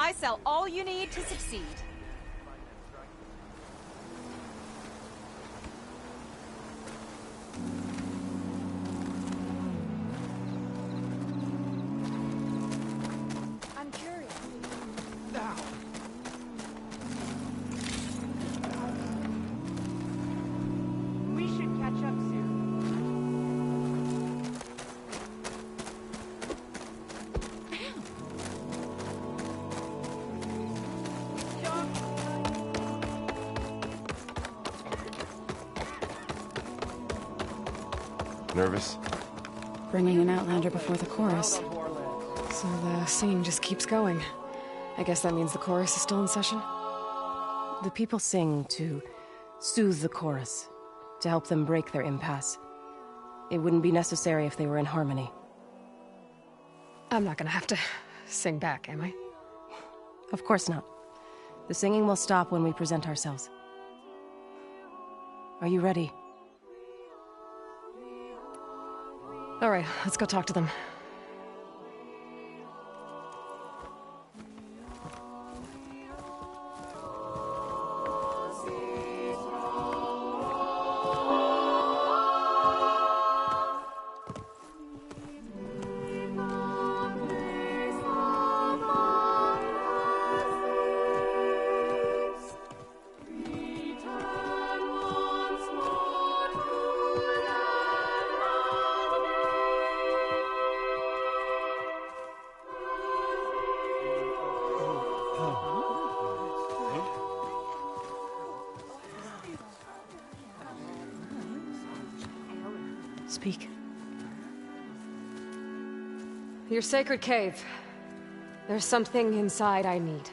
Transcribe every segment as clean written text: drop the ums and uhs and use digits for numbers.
I sell all you need to succeed. I'm curious. Now. We should catch up soon. Nervous? Bringing an Outlander before the chorus. So the singing just keeps going. I guess that means the chorus is still in session? The people sing to soothe the chorus, to help them break their impasse. It wouldn't be necessary if they were in harmony. I'm not gonna have to sing back, am I? Of course not. The singing will stop when we present ourselves. Are you ready? All right, let's go talk to them. Speak. Your sacred cave. There's something inside I need.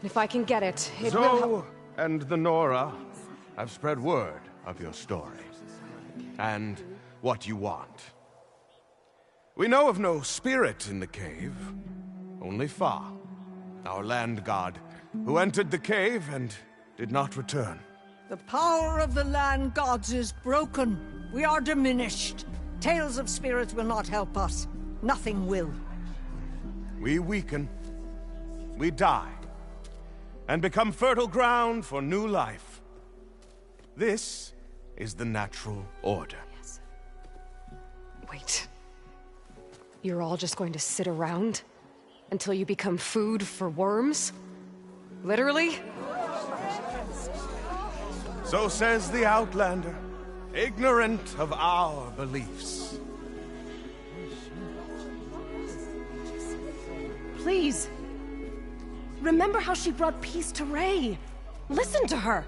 And if I can get it, it will help. Zoe and the Nora have spread word of your story. And what you want. We know of no spirit in the cave. Only Fa, our land god, who entered the cave and did not return. The power of the land gods is broken. We are diminished. Tales of spirits will not help us. Nothing will. We weaken. We die. And become fertile ground for new life. This is the natural order. Yes. Wait. You're all just going to sit around until you become food for worms? Literally? So says the Outlander, ignorant of our beliefs. Please. Remember how she brought peace to Ray. Listen to her.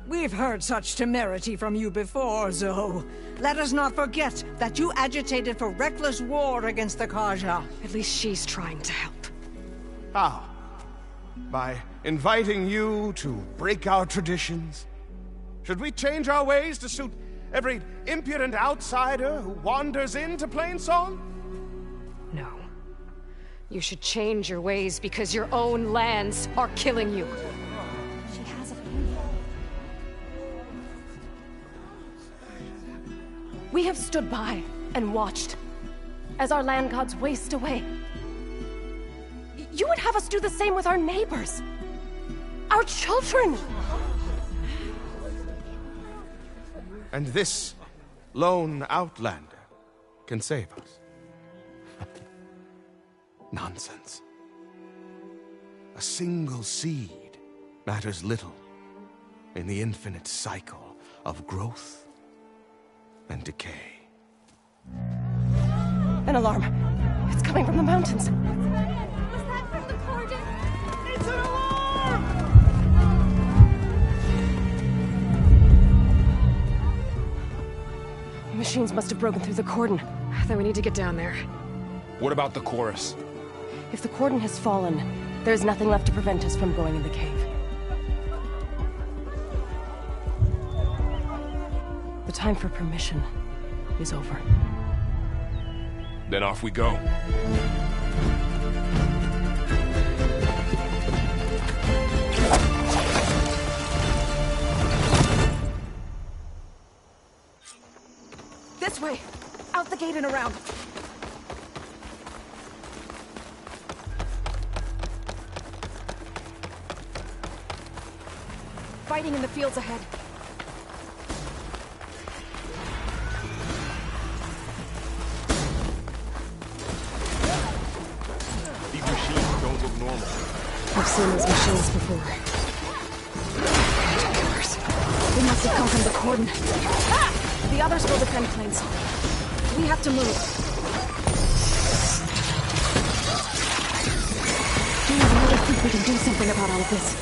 We've heard such temerity from you before, Zoe. Let us not forget that you agitated for reckless war against the Kaja. At least she's trying to help. How? By inviting you to break our traditions? Should we change our ways to suit every impudent outsider who wanders into Plainsong? No. You should change your ways because your own lands are killing you. She has a point. We have stood by and watched as our land gods waste away. You would have us do the same with our neighbors. Our children. And this lone Outlander can save us. Nonsense. A single seed matters little in the infinite cycle of growth and decay. An alarm. It's coming from the mountains. Was that from the Contd? It's an alarm! Machines must have broken through the cordon. Then we need to get down there. What about the chorus? If the cordon has fallen, there's nothing left to prevent us from going in the cave. The time for permission is over. Then off we go. This way! Out the gate and around! Fighting in the fields ahead. These machines don't look normal. I've seen these machines before. Killers. They must have come from the cordon. Ah! The others will defend planes. We have to move. Do you really think we can do something about all of this?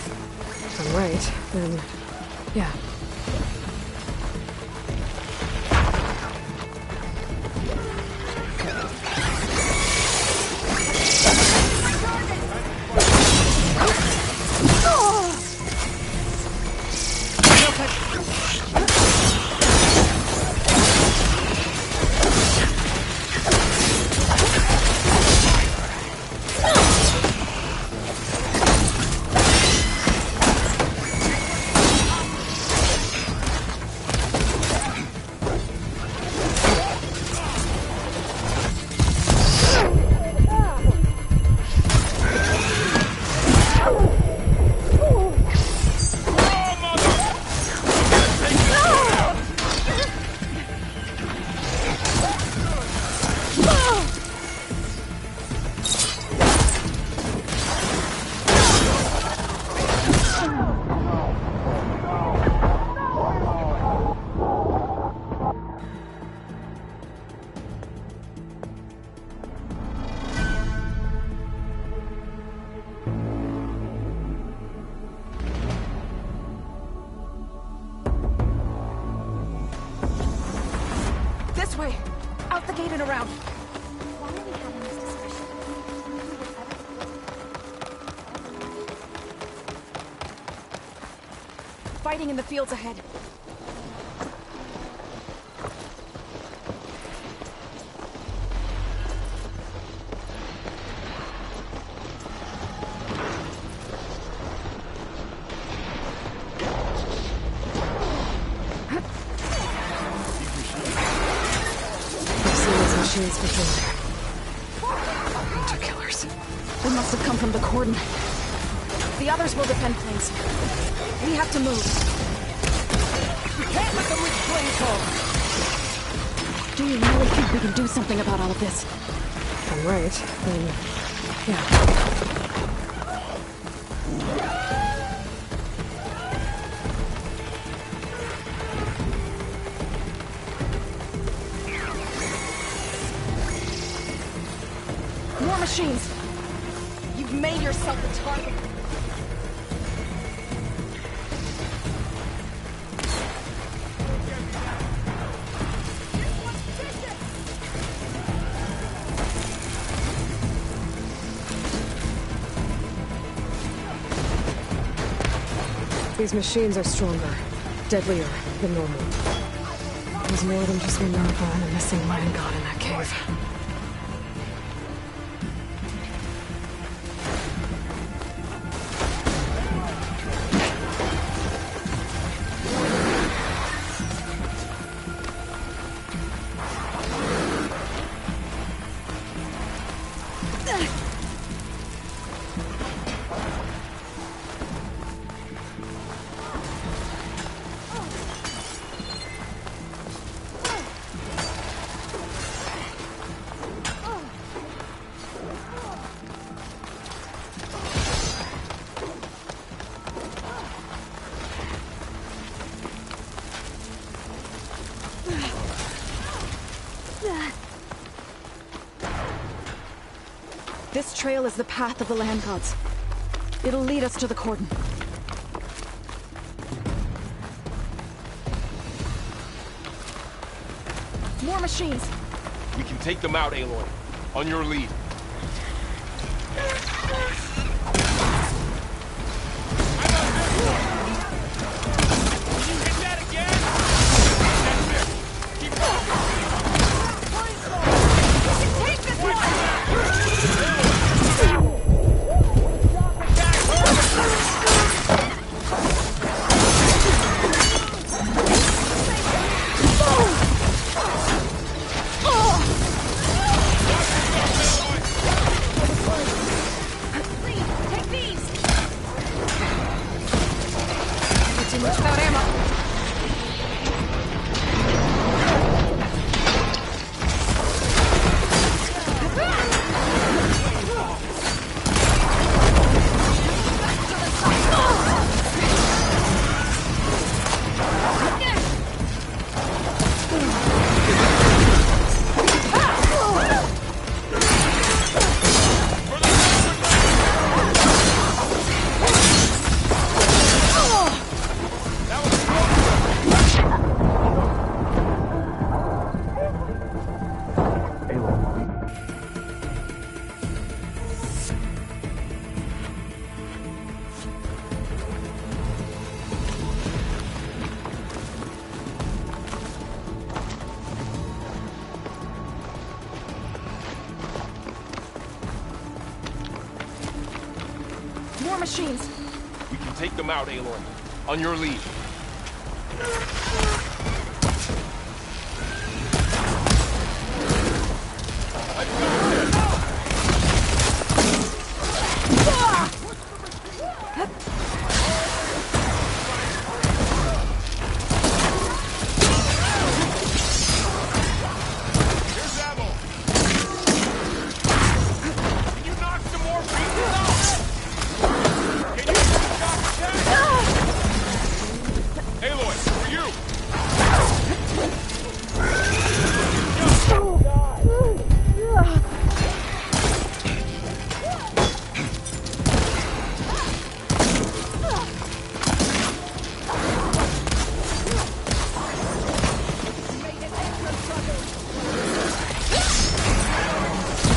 If I'm right, then... yeah. Way! Out the gate and around! Why are we having this discussion? Fighting in the fields ahead. Machines before. Hunter killers. They must have come from the cordon. The others will defend planes. We have to move. We can't let them reach planes home! Do you really think we can do something about all of this? If I'm right, then... yeah. More machines! You've made yourself a target. These machines are stronger, deadlier than normal. There's more than just Minerva and a missing land god in that cave. This trail is the path of the land gods. It'll lead us to the cordon. More machines! We can take them out, Aloy. On your lead. Too much without ammo. More machines. We can take them out, Aloy. On your lead. Here's ammo. Can you knock some more pieces out? Can you use the shock attack? Aloy, for you!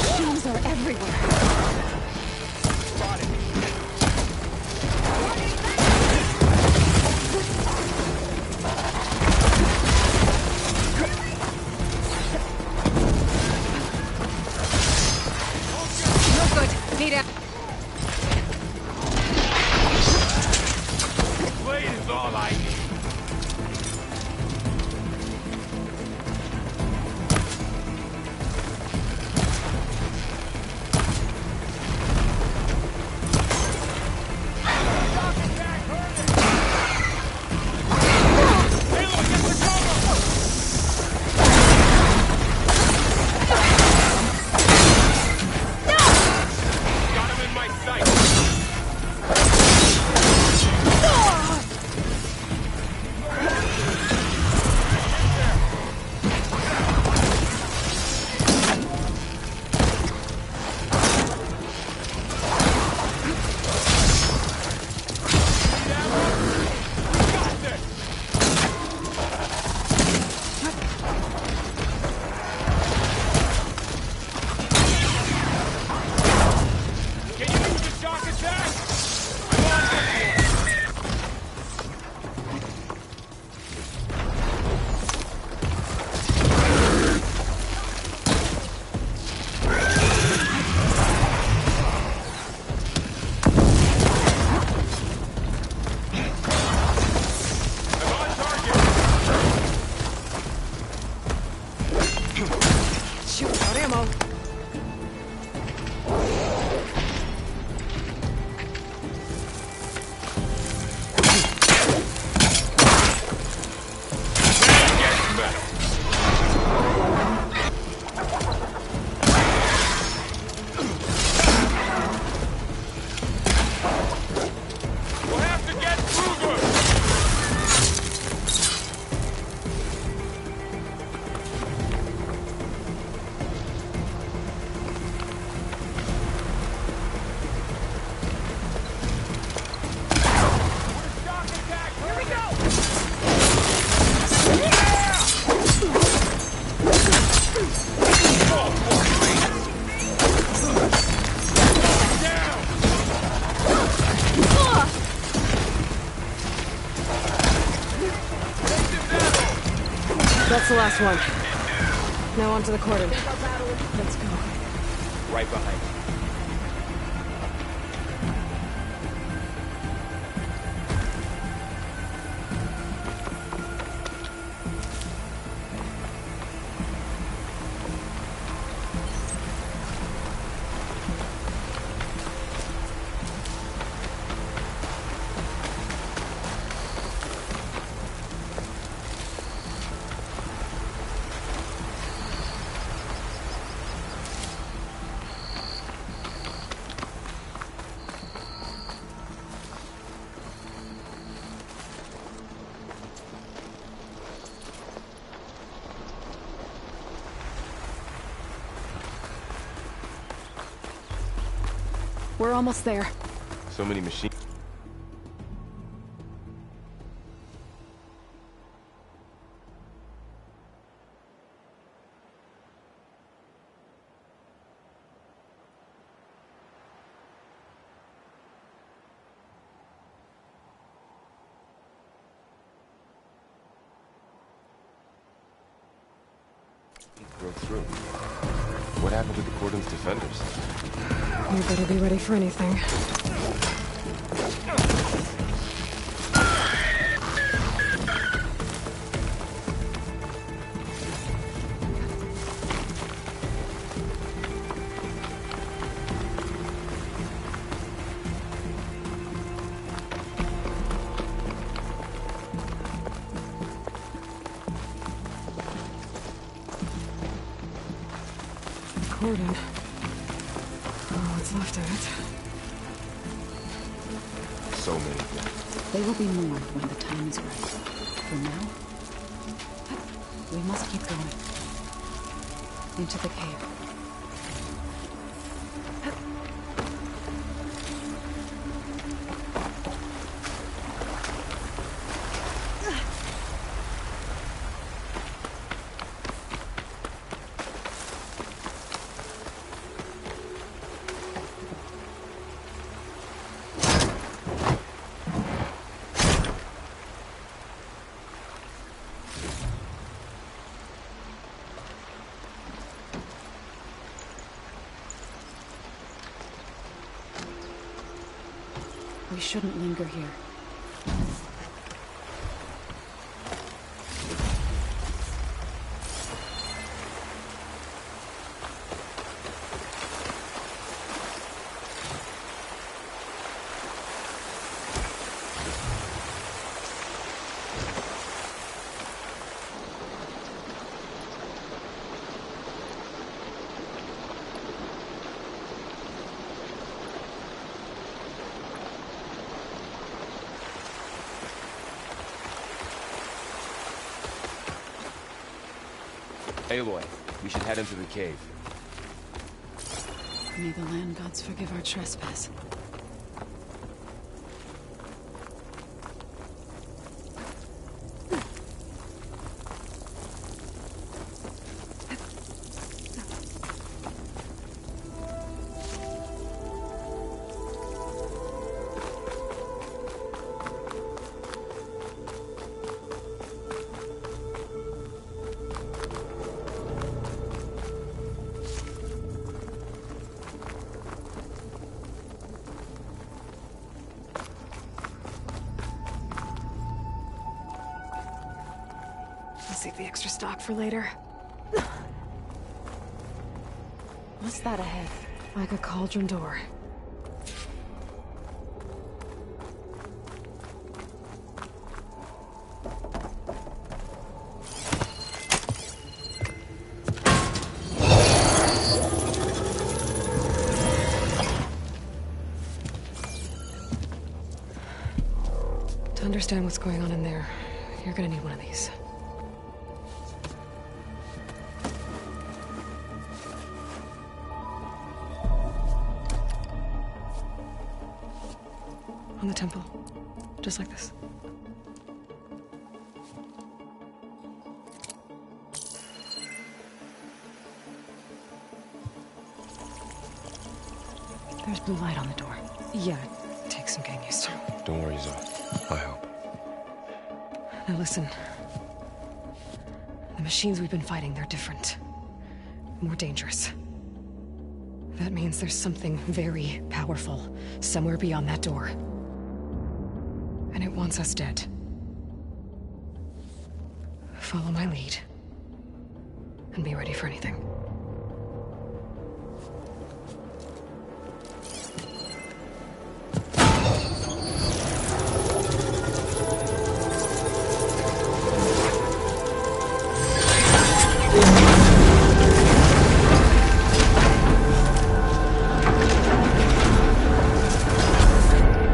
Machines are everywhere. No good. Need it. Blade is all I need. Aloy, get the cover! Got him in my sight. Got this. Can you use the shock attack? I'm on this one. I'm on target. Shoot without ammo. Get metal. We'll have to get through them. Shock attack. Here we go. Down. That's the last one. Now onto the cordon. Let's go. Right behind you. We're almost there. So many machines. Broke through. What happened to the Cordon's defenders? You better be ready for anything. Cordon. Oh, what's left of it. So many. They will be mourned when the time is right. For now, we must keep going. Into the cave. We shouldn't linger here. Aloy, we should head into the cave. May the land gods forgive our trespass. I'll save the extra stock for later. What's that ahead? Like a cauldron door. To understand what's going on in there, you're gonna need one of these. On the temple. Just like this. There's blue light on the door. Yeah, it takes some getting used to. Don't worry, Zoe. I hope. Now listen. The machines we've been fighting, they're different. More dangerous. That means there's something very powerful somewhere beyond that door. And it wants us dead. Follow my lead. And be ready for anything.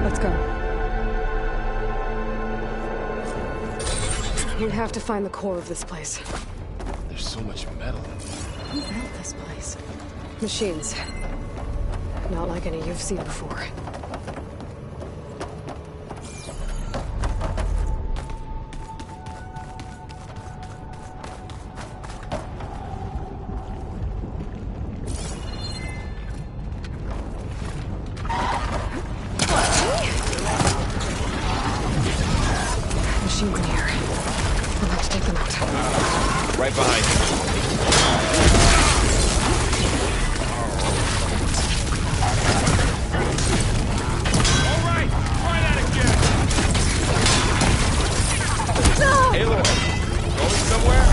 Let's go. We have to find the core of this place. There's so much metal. Who built this place? Machines. Not like any you've seen before. Machines in here. We'll have to take them out. Right behind you. All right, try that again. Aloy, going somewhere?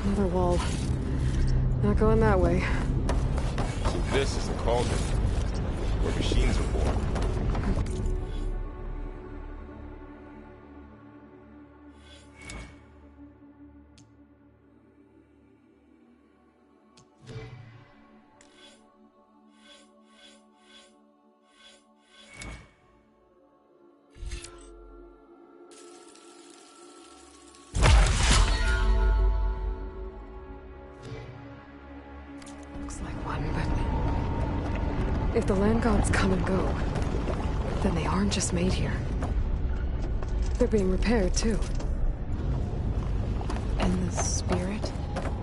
Another wall. Not going that way. So this is the Contd, where machines are born. Looks like one, but if the land gods come and go, then they aren't just made here. They're being repaired, too. And the spirit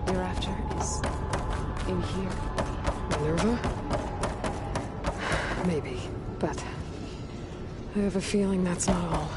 you're after is in here. Minerva? Maybe, but I have a feeling that's not all.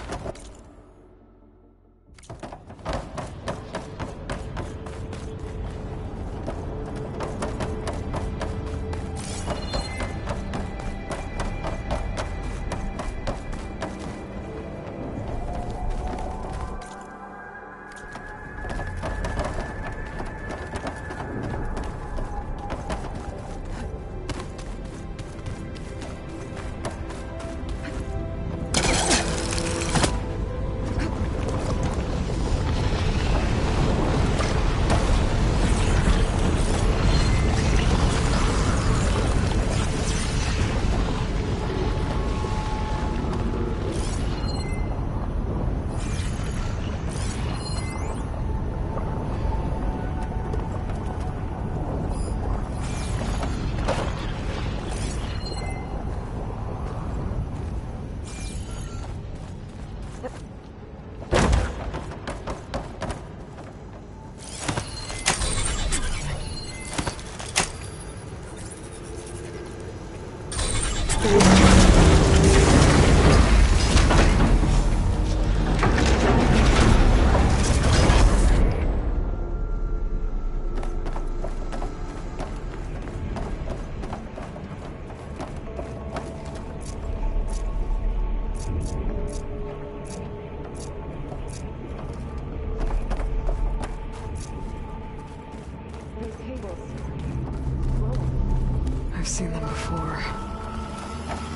I've seen them before.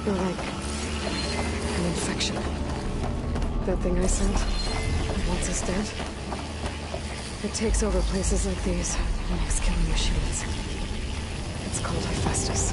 They're like an infection. That thing I sent, once it's dead, it takes over places like these and makes killing machines. It's called Hephaestus.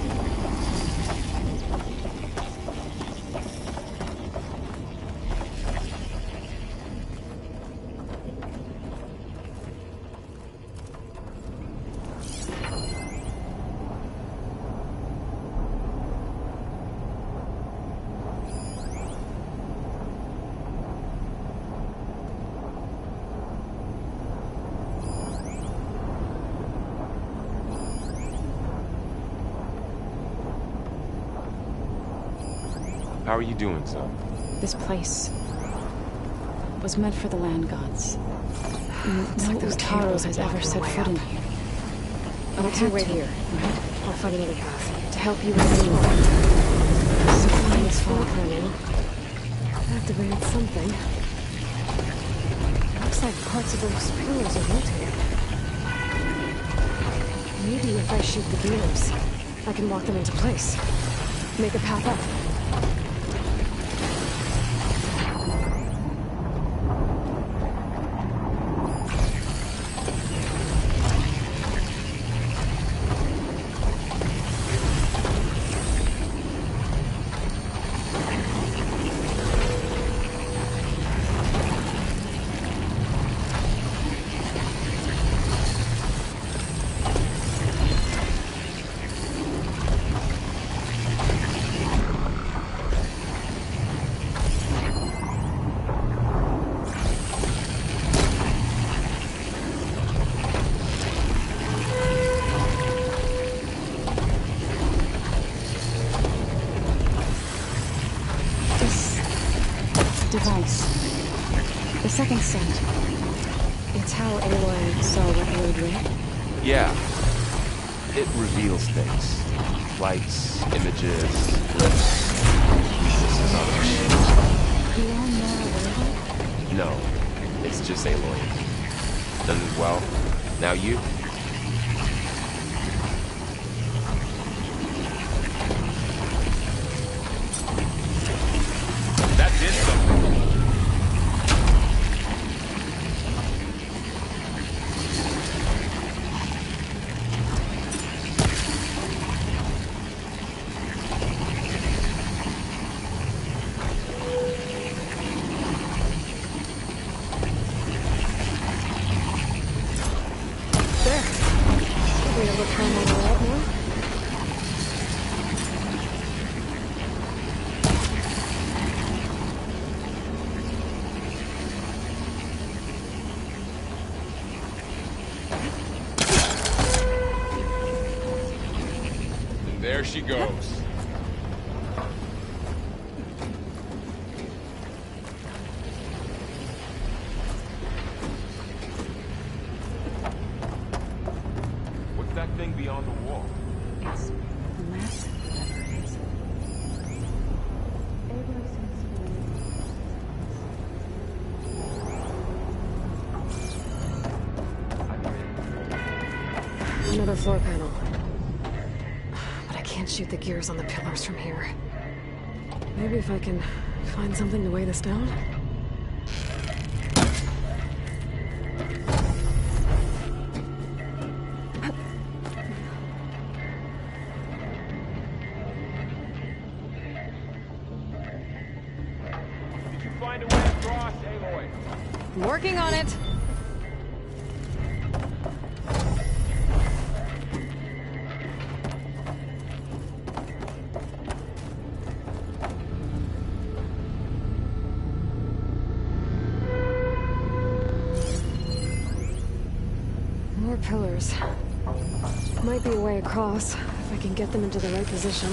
How are you doing, son? This place was meant for the land gods. It's No like those Utaro cables has are ever blocking the set way foot up. in here. You two wait here. Right? I'll find another path to help you with any more. Supply is fog running. Activated something. Looks like parts of those pillars are rotating. Maybe if I shoot the beams, I can walk them into place. Make a path up. The second scent. It's how Aloy saw Record, right? Yeah. It reveals things. Lights, images, lips, pieces of others. You all know Aloy? No, it's just Aloy. And, well, now you? That did something. There she goes. What's that thing beyond the wall? It's massive, whatever it is. Aloy seems to Another floor panel. But I can't shoot the gears on the pillars from here. Maybe if I can find something to weigh this down? Did you find a way across, Aloy? I'm working on it! More pillars. Might be a way across, if I can get them into the right position.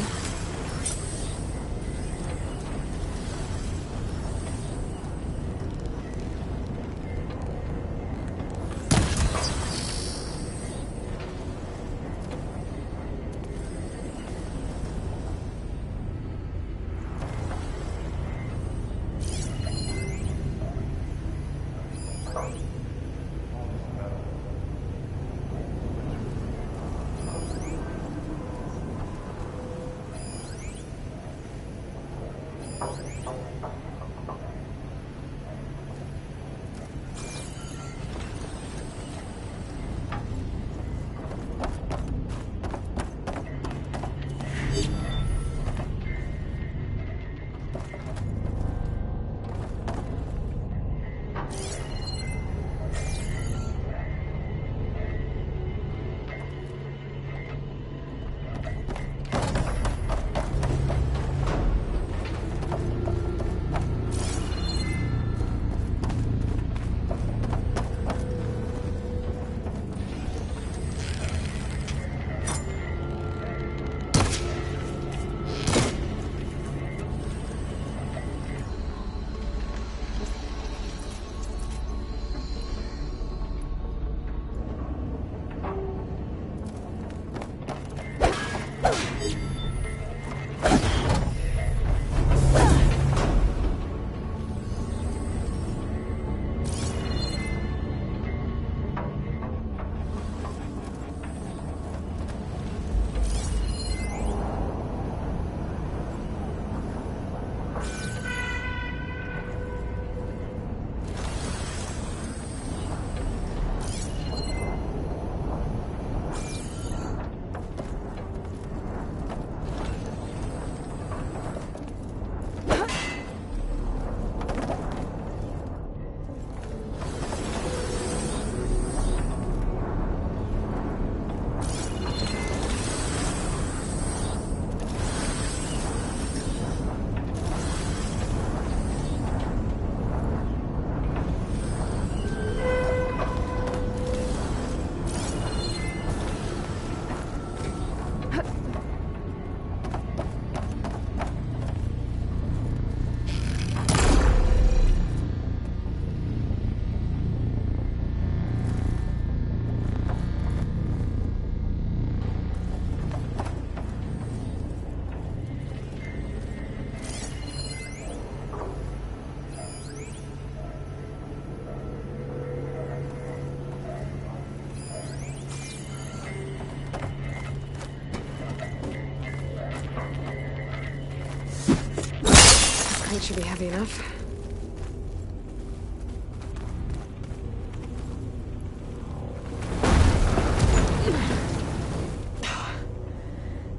That should be heavy enough.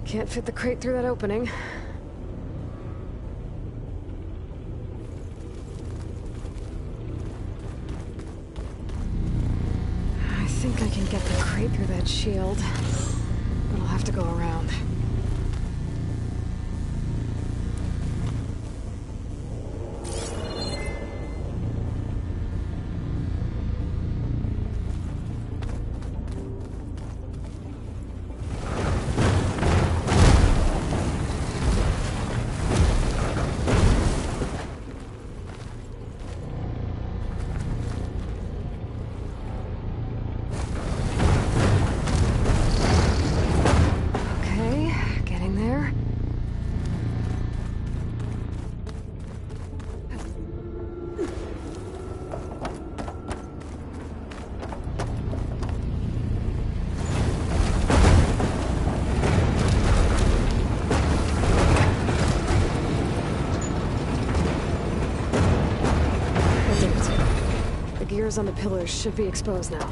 Can't fit the crate through that opening. I think I can get the crate through that shield, but I'll have to go around. Gears on the pillars should be exposed now.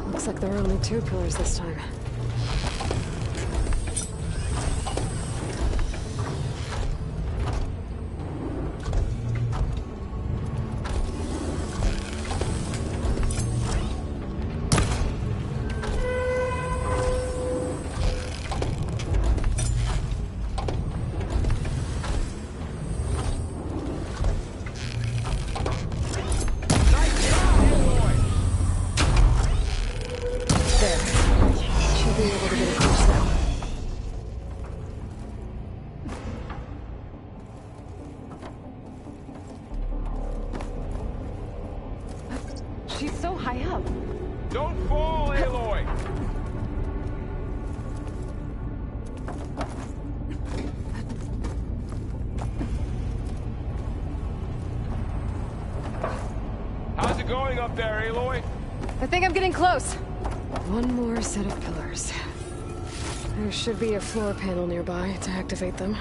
Looks like there are only 2 pillars this time. She's so high up. Don't fall, Aloy! How's it going up there, Aloy? I think I'm getting close. One more set of pillars. There should be a floor panel nearby to activate them.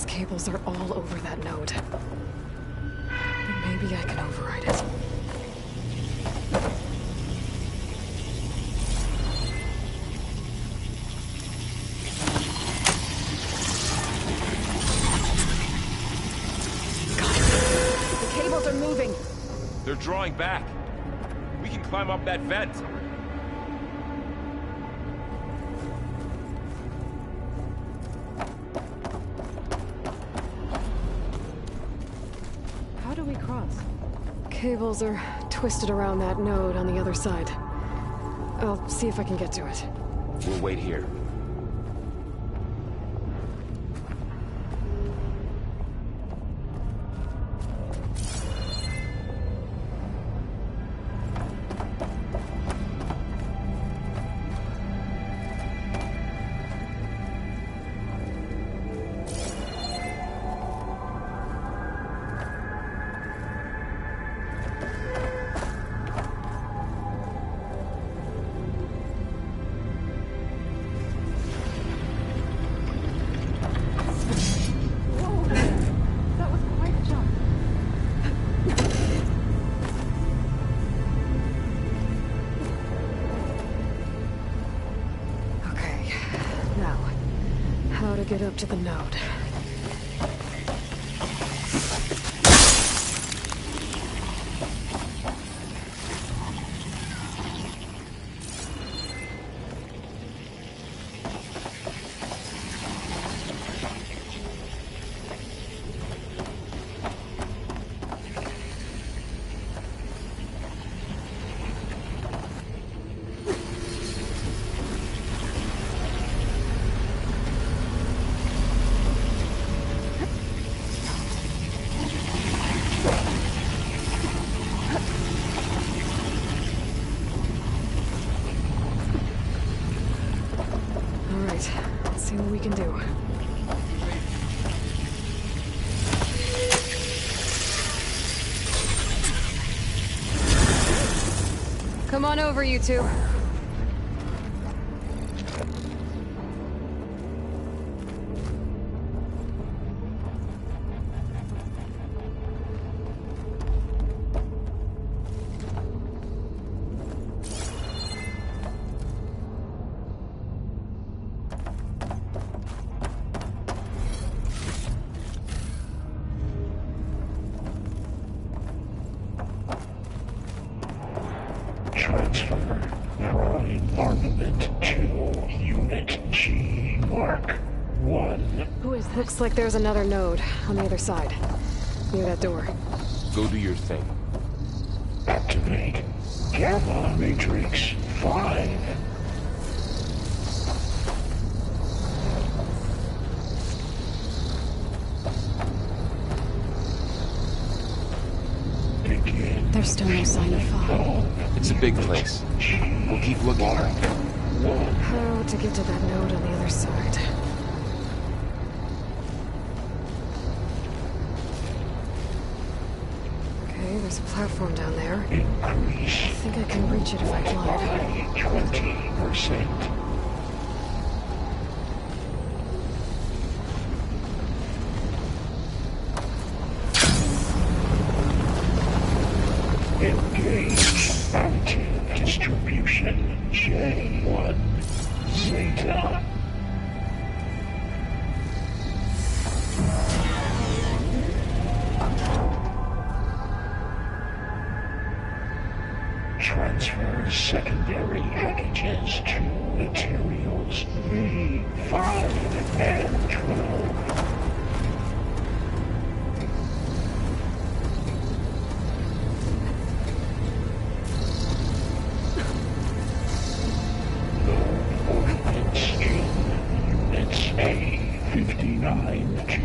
Cables are all over that node. But maybe I can override it. Got it. The cables are moving. They're drawing back. We can climb up that vent. Cables are twisted around that node on the other side. I'll see if I can get to it. We'll wait here. Get up to the node. See what we can do. Come on over, you two. Looks like there's another node on the other side. near that door. Go do your thing. Activate Gamma Matrix 5. Begin. There's still no sign of fog. It's a big place. We'll keep looking. How to get to that node on the other side? Okay, there's a platform down there. Increase I think I can reach it if I glide. 20%. Engage active distribution J1 Zeta. Transfer secondary packages to materials V5 and 12. A59 to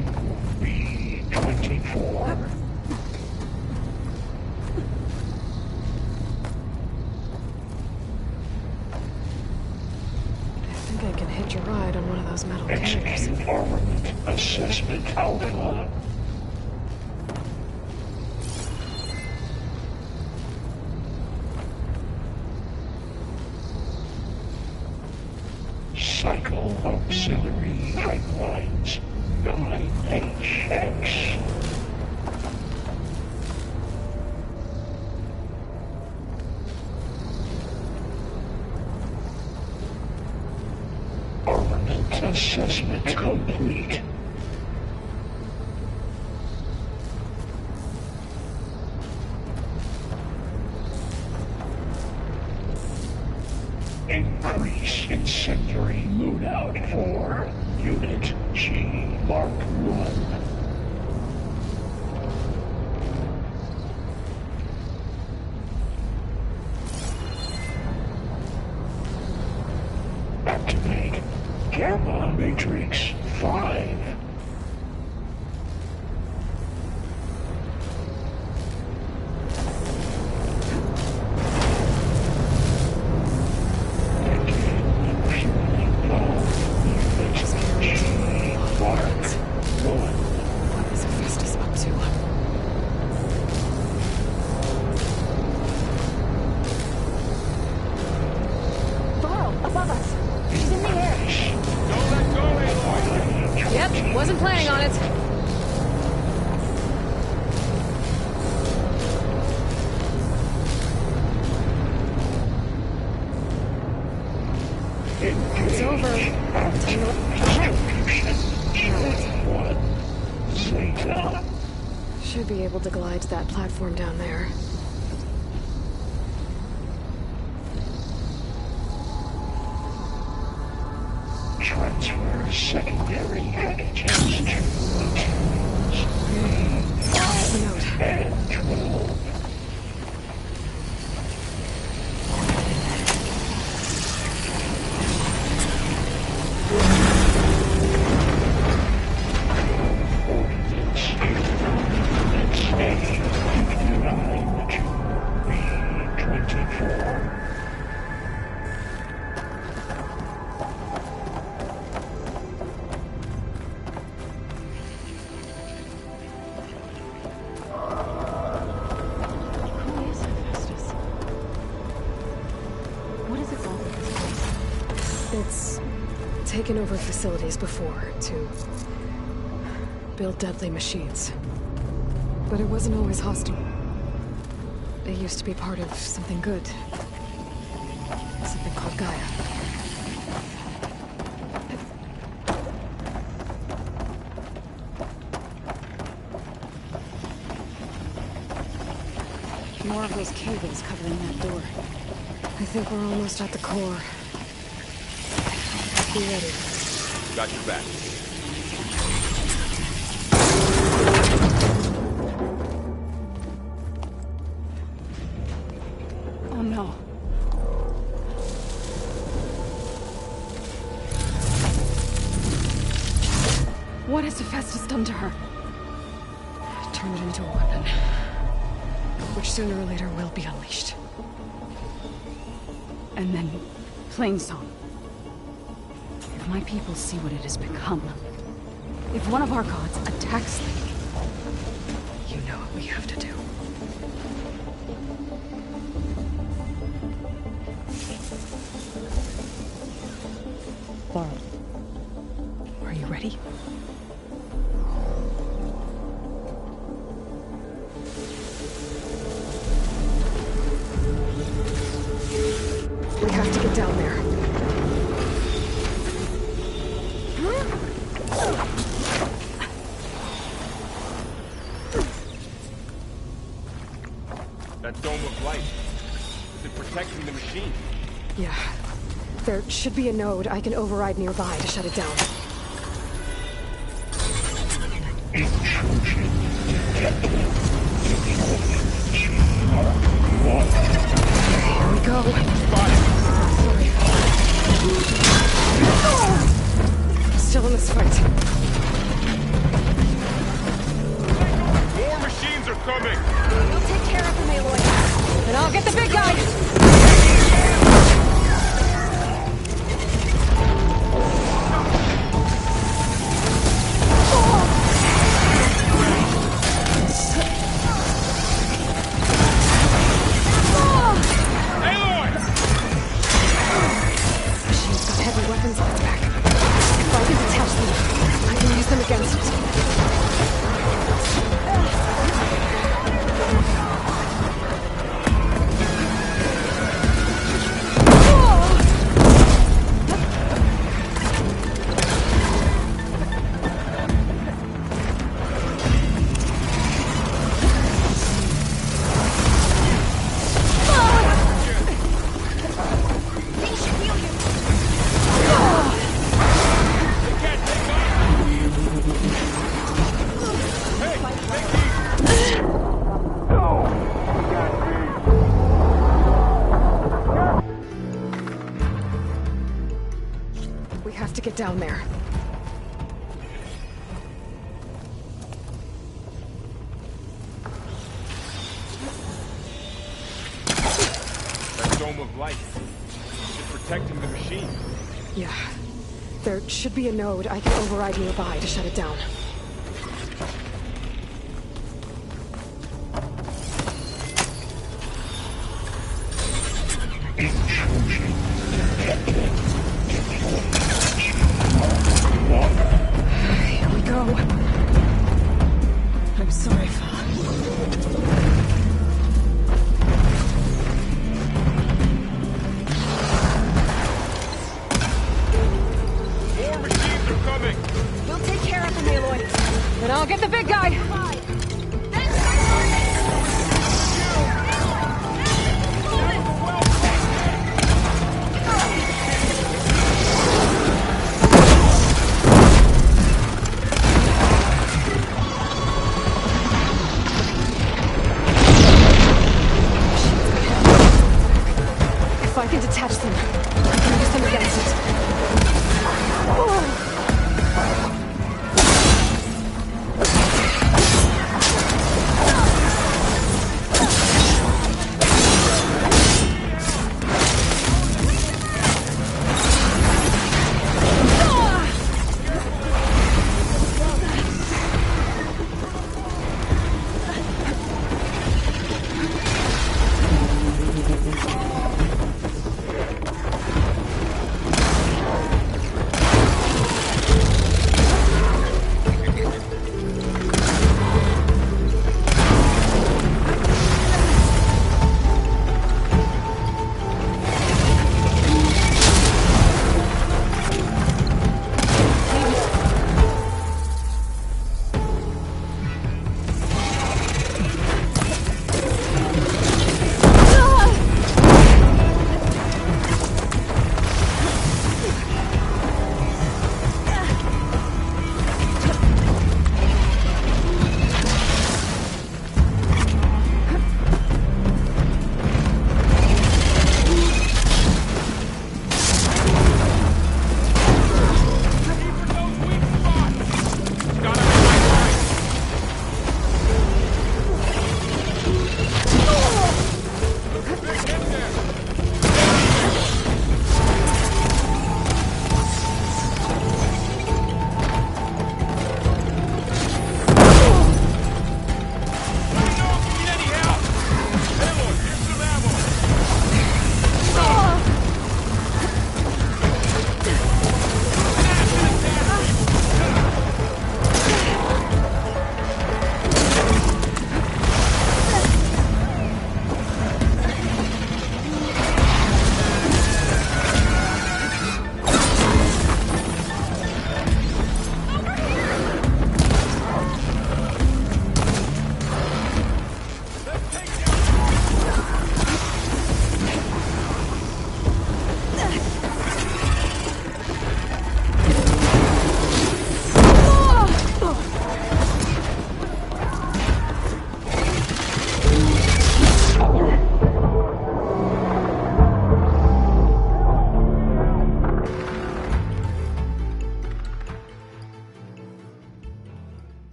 B24. I think I can hitch a ride on one of those metal carriers. Execute armament assessment alpha. Cycle auxiliary pipelines 9HX. Armament assessment complete. Increase incendiary loadout for Unit G Mark 1. Activate Gamma Matrix 5. What is Hephaestus up to? Varl, above us. She's in the air. Don't let go, Aloy! Yep, wasn't planning on it. It's over. Zeta. Should be able to glide to that platform down there. Transfer secondary packages to materials There's the note. V5 and 12. Ordnance A59 to B24. Who is Hephaestus? What is its all with this place? It's taken over facilities before to build deadly machines. But it wasn't always hostile. It used to be part of something good. Something called Gaia. More of those cables covering that door. I think we're almost at the core. Be ready. Got your back. has Hephaestus done to her? Turn it into a weapon, which sooner or later will be unleashed. And then, Plainsong. If my people see what it has become, if one of our gods attacks them, You know what we have to do. Laurel, Are you ready? We have to get down there. That dome of light. Is it protecting the machine? Yeah. There should be a node I can override nearby to shut it down. Intrusion detected. Here we go. Sorry. I'm still in this fight. More machines are coming! We'll take care of them, Aloy. And I'll get the big guy! Aloy! Machine's got heavy weapons on its back. If I can detach them, I can use them against it. We have to get down there. That dome of light. Is it protecting the machine? Yeah. There should be a node I can override nearby to shut it down. Intrusion detected. Here we go. I'm sorry, Fa. More machines are coming! We'll take care of them, Aloy. And I'll get the big guy! If I can detach them, I can use them against it.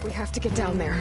We have to get down there.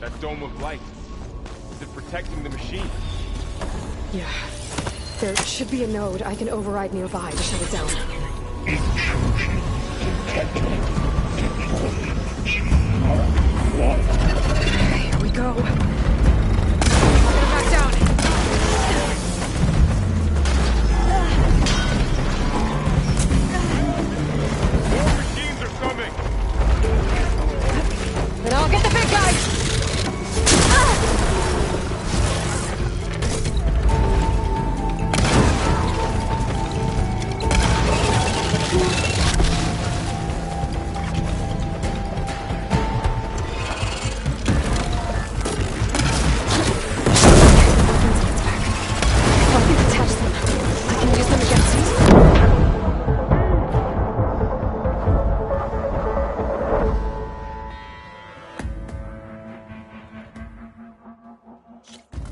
That dome of light. Is it protecting the machine? Yeah. There should be a node I can override nearby to shut it down. Here we go. Back down. More machines are coming! Then I'll get the big guy!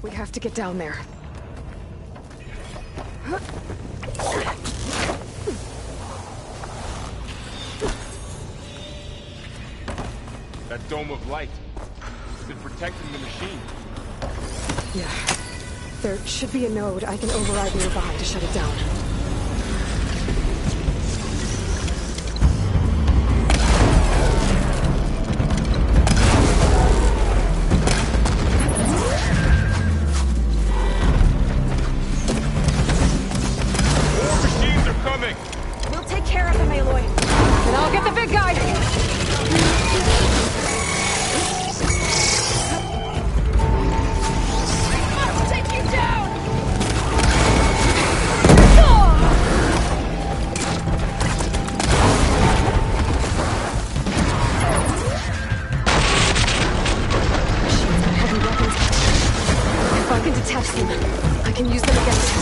We have to get down there. That dome of light. Is it protecting the machine? Yeah. There should be a node I can override nearby to shut it down. We'll take care of them, Aloy. Then I'll get the big guy! I'll take you down! Heavy weapons. If I can detach them, I can use them against him.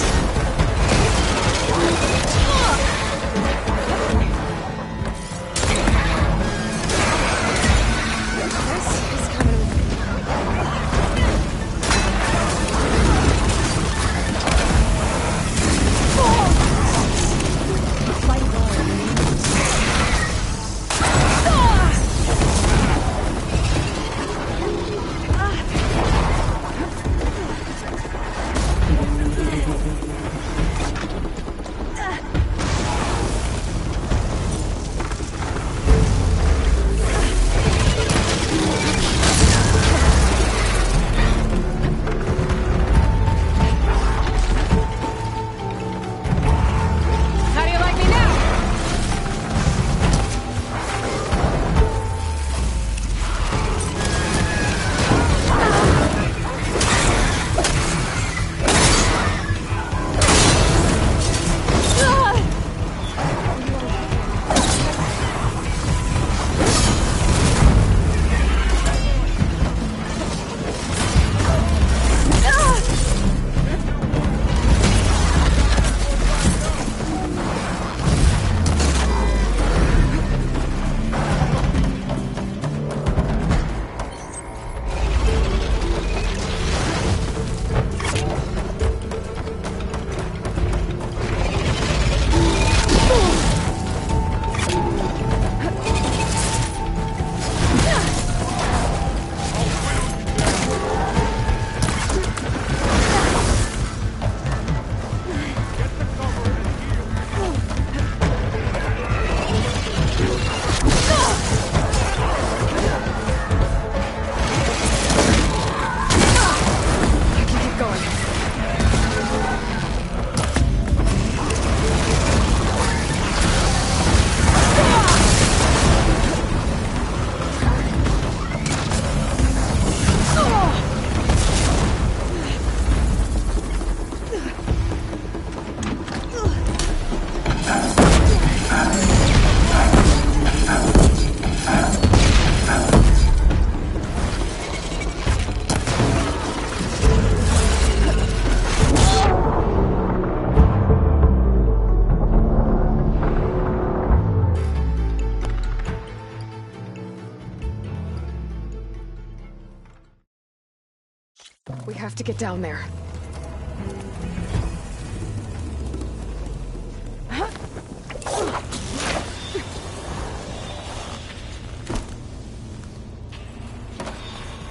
We have to get down there.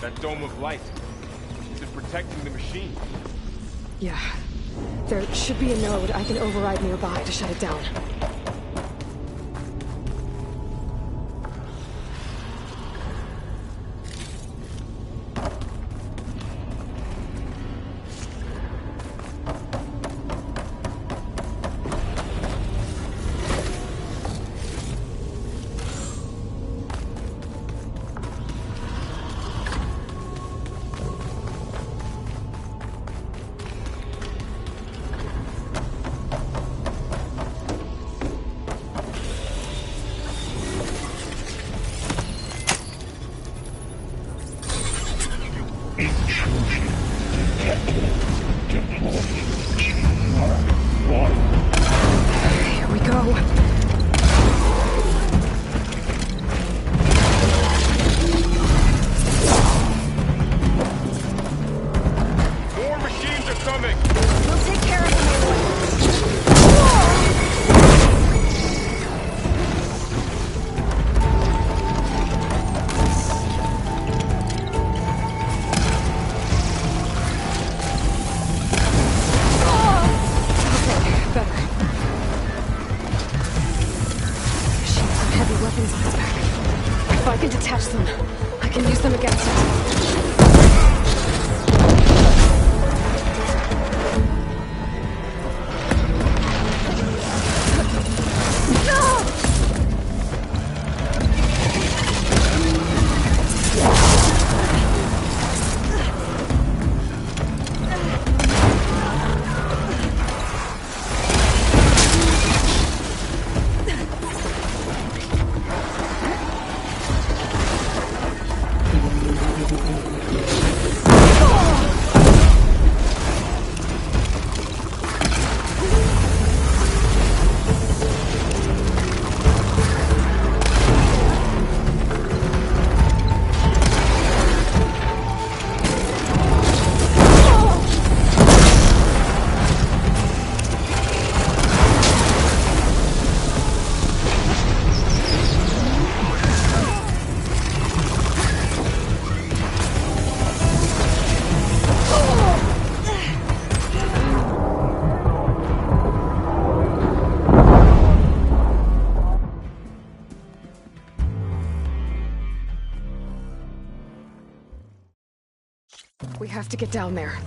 That dome of light. Is it protecting the machine? Yeah. There should be a node I can override nearby to shut it down. Here we go. More machines are coming! We'll take care of them. Better. Machines have heavy weapons on its back. If I can detach them, I can use them against it. We have to get down there.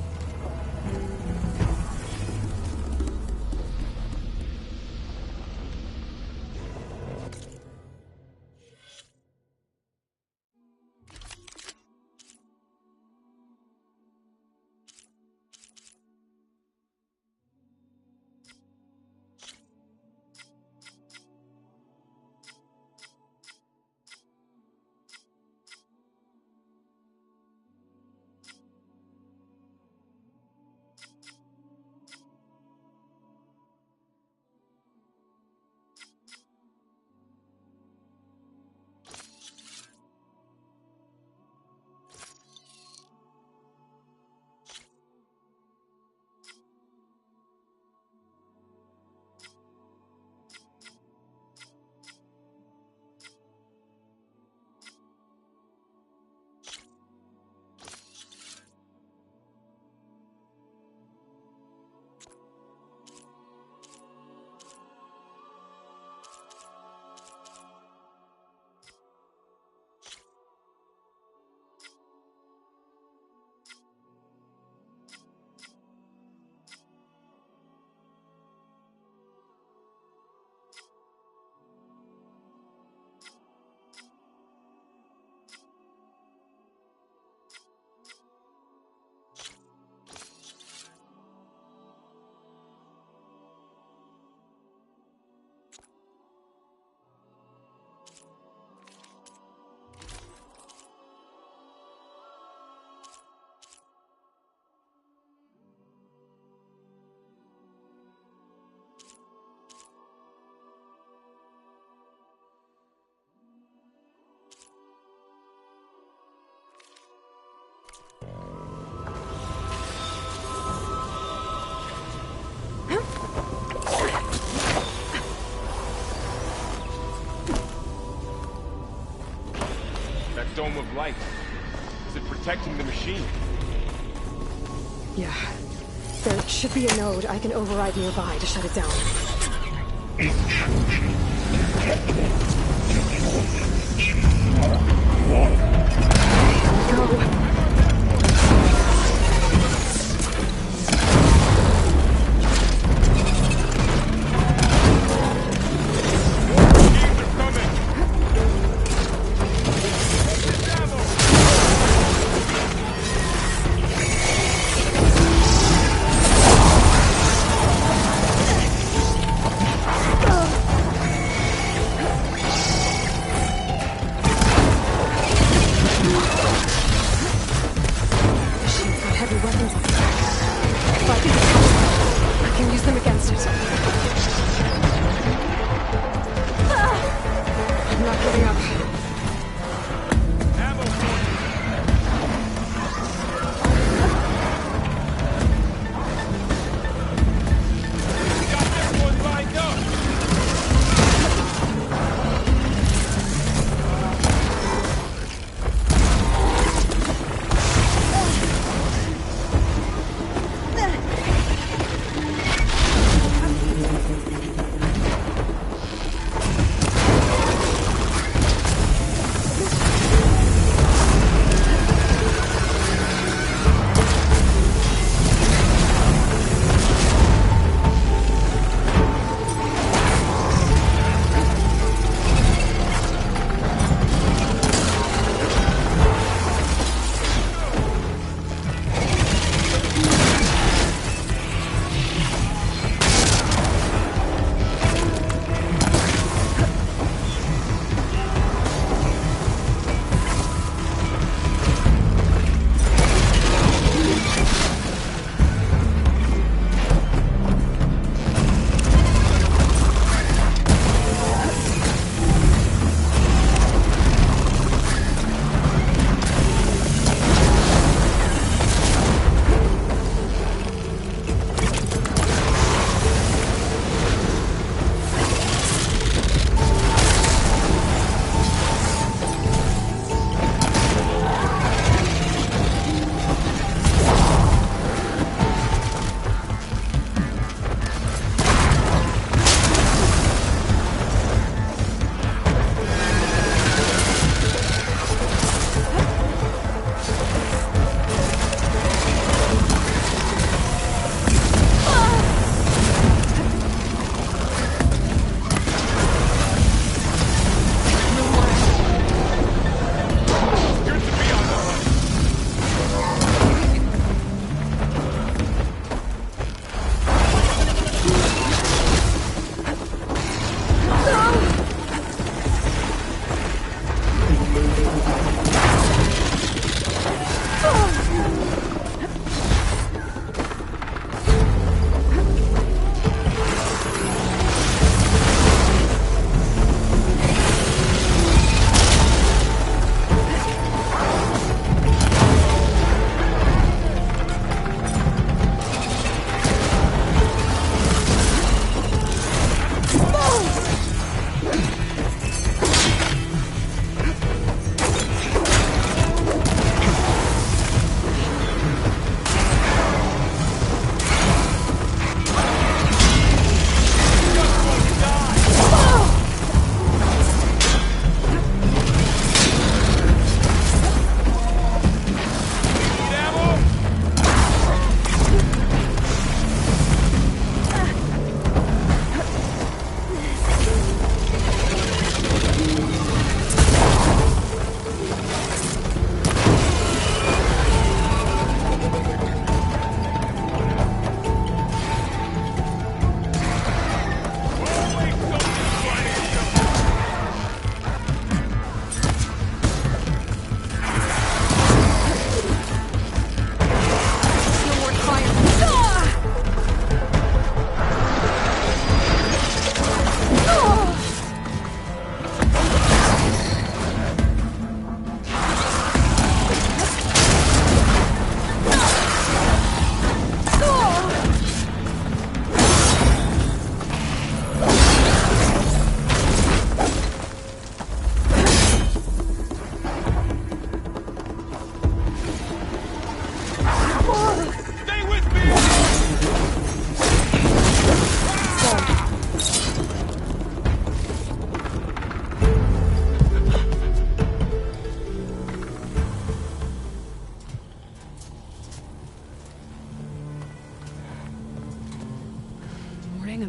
dome of light. Is it protecting the machine? Yeah. There should be a node I can override nearby to shut it down. Go.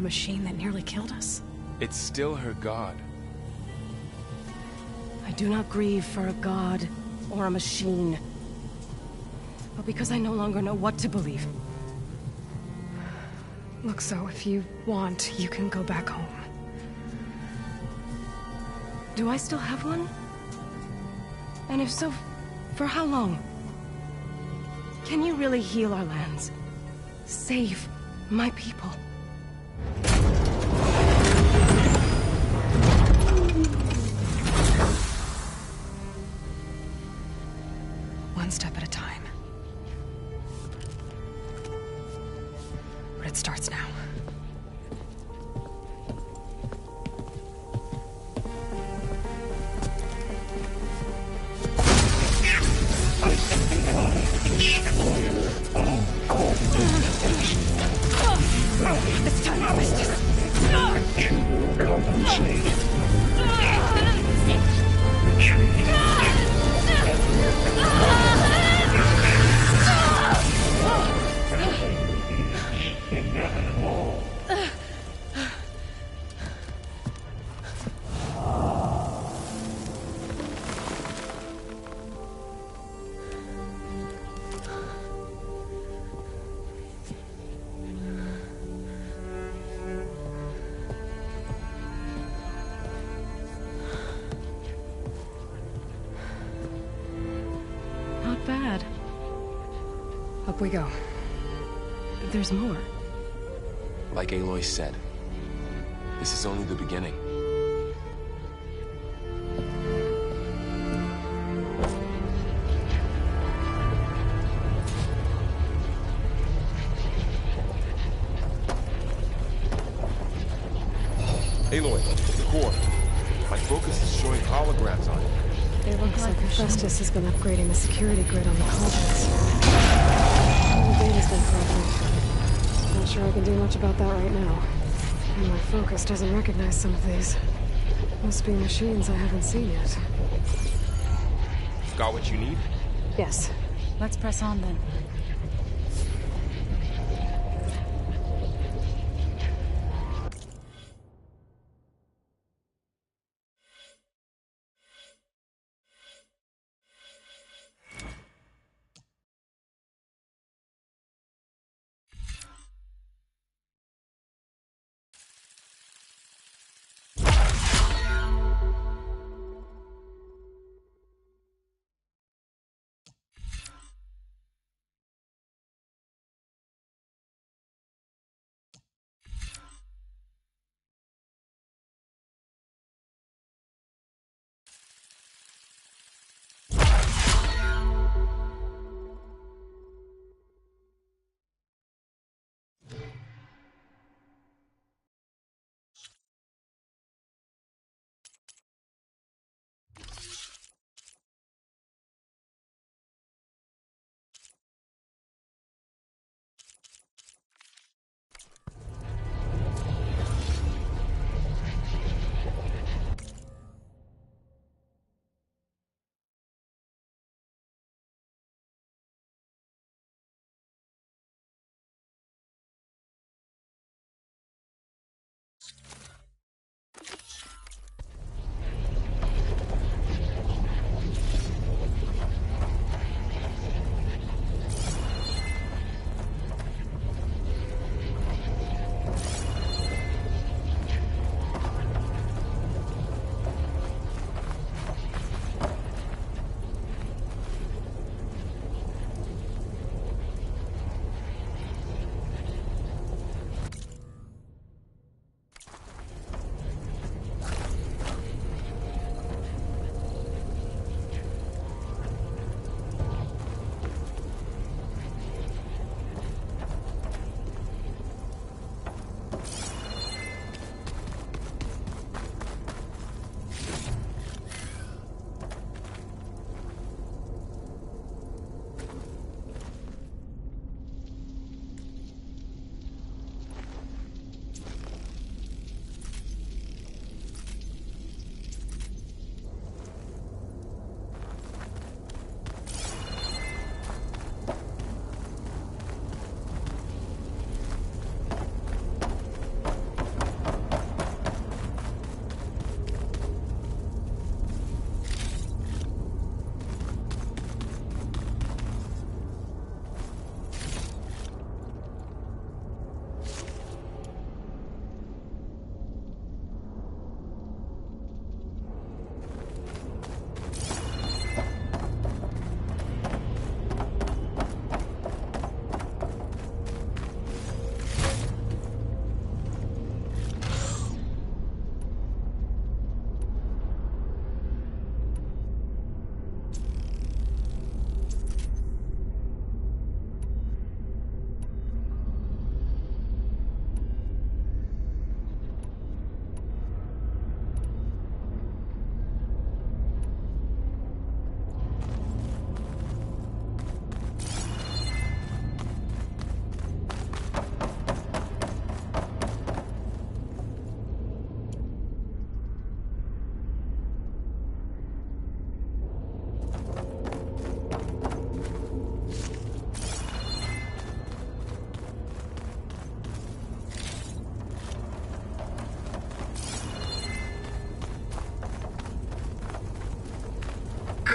machine that nearly killed us? It's still her god. I do not grieve for a god or a machine, but because I no longer know what to believe. Look, so if you want, you can go back home. Do I still have one? And if so, for how long? Can you really heal our lands? Save my people? One step at a time. But it starts now. It's time for business. To compensate. Not bad. Up we go. There's more. Like Aloy said, this is only the beginning. Aloy, the core. My focus is showing holograms on it. It looks like Festus has been upgrading the security grid on the cauldrons. All the data's been corrupted. Not sure I can do much about that right now. And my focus doesn't recognize some of these. Must be machines I haven't seen yet. Got what you need? Yes. Let's press on then.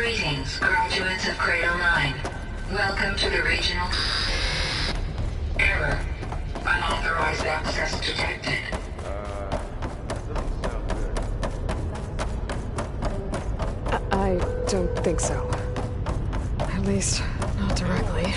Greetings, graduates of Cradle 9. Welcome to the regional... Error. Unauthorized access detected. Doesn't sound good. I don't think so. At least, not directly.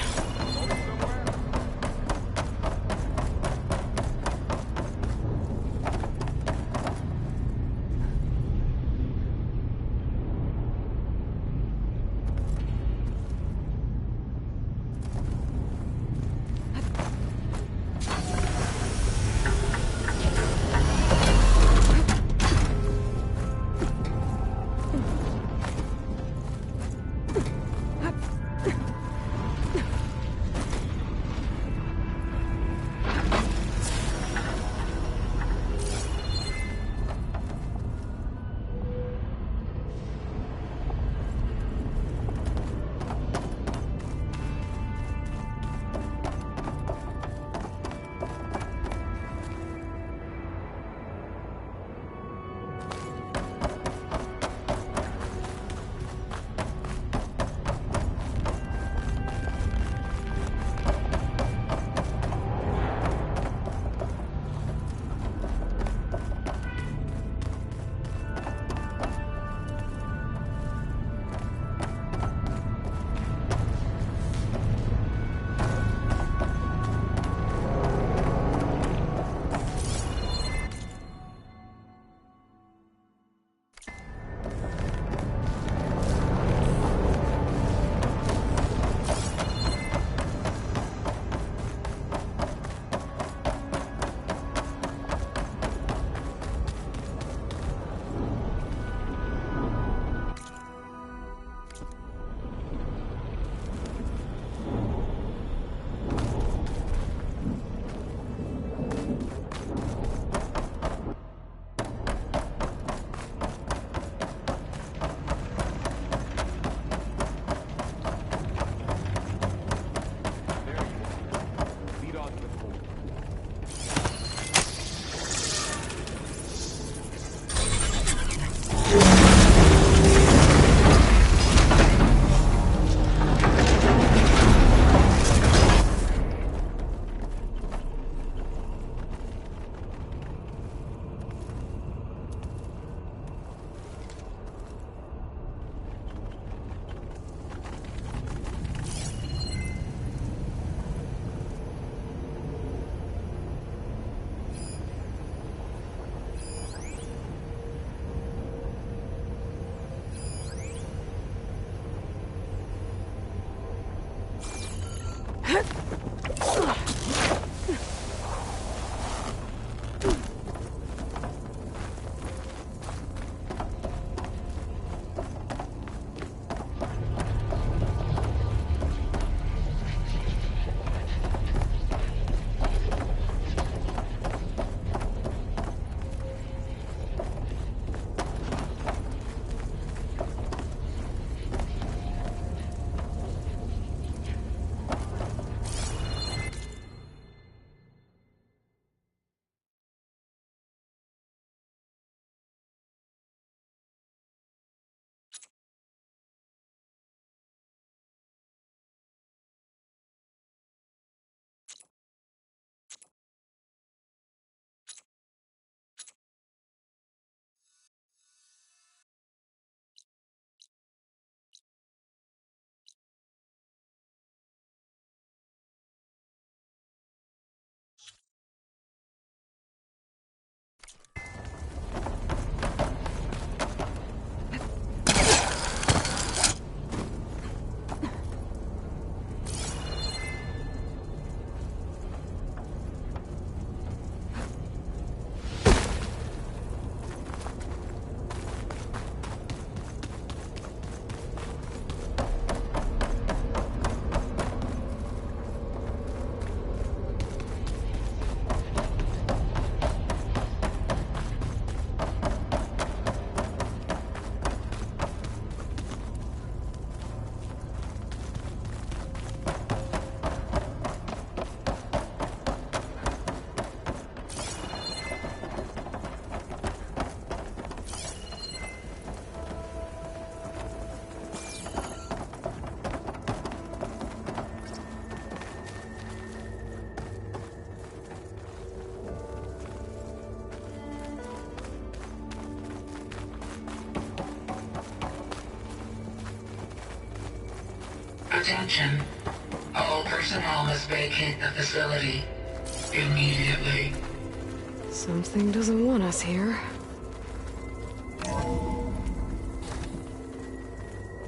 Attention. All personnel must vacate the facility immediately. Something doesn't want us here.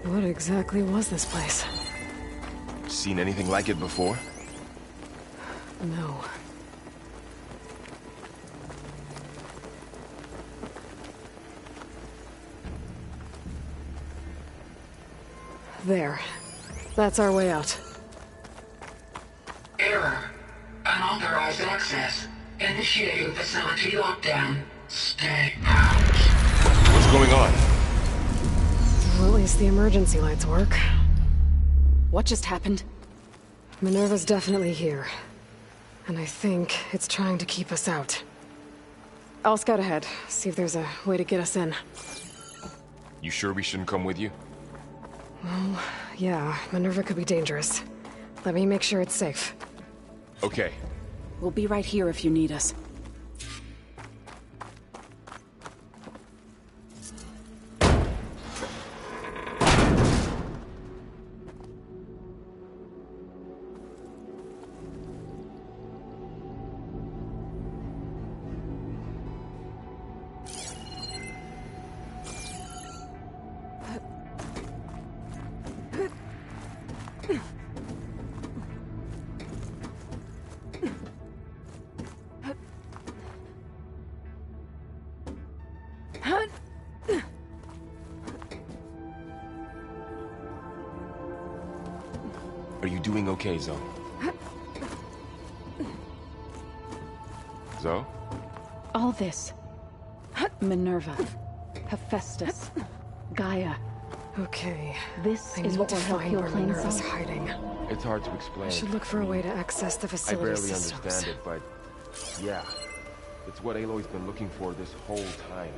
What exactly was this place? Seen anything like it before? No. There. That's our way out. Error. Unauthorized access. Initiating facility lockdown. Stay out. What's going on? Well, at least the emergency lights work. What just happened? Minerva's definitely here. And I think it's trying to keep us out. I'll scout ahead, see if there's a way to get us in. You sure we shouldn't come with you? Well, yeah, Minerva could be dangerous. Let me make sure it's safe. Okay. We'll be right here if you need us. Are you doing okay, Zoe? Zoe? All this. Minerva. Hephaestus. Gaia. Okay. This I is need what to will help find heal where plain Minerva's sight. hiding. It's hard to explain. I should look for a way to access the I facility barely systems. understand it, but yeah. It's what Aloy's been looking for this whole time.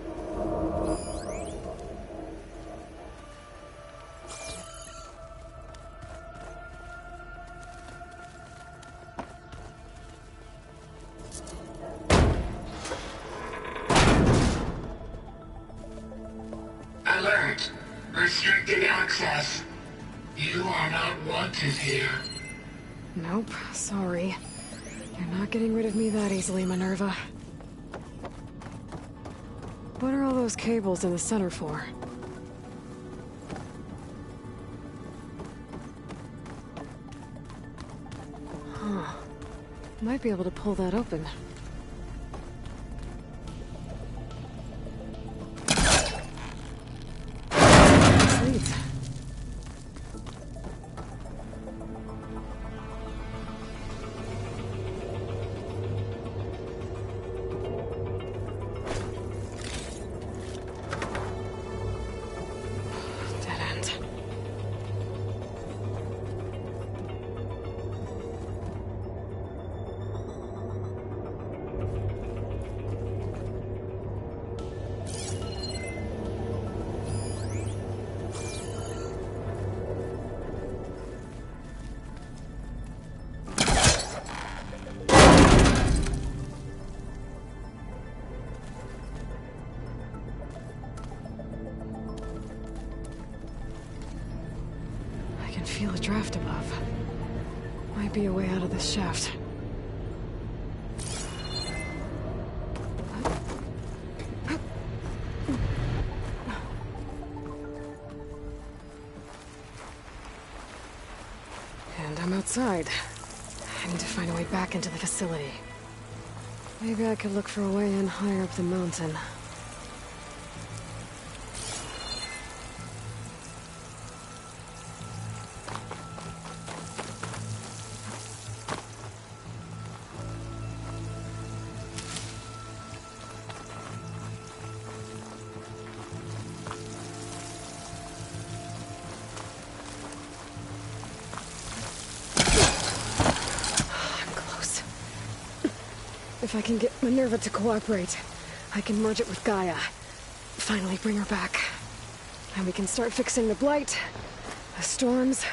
Alert. Restricted access. You are not wanted here. Nope, sorry. You're not getting rid of me that easily, Minerva. What are all those cables in the center for? Huh. Might be able to pull that open. Sweet. Dead end. I can feel a draft above. Might be a way out of this shaft. And I'm outside. I need to find a way back into the facility. Maybe I could look for a way in higher up the mountain. I'm close. If I can get Minerva to cooperate, I can merge it with Gaia. Finally bring her back. And we can start fixing the blight, the storms,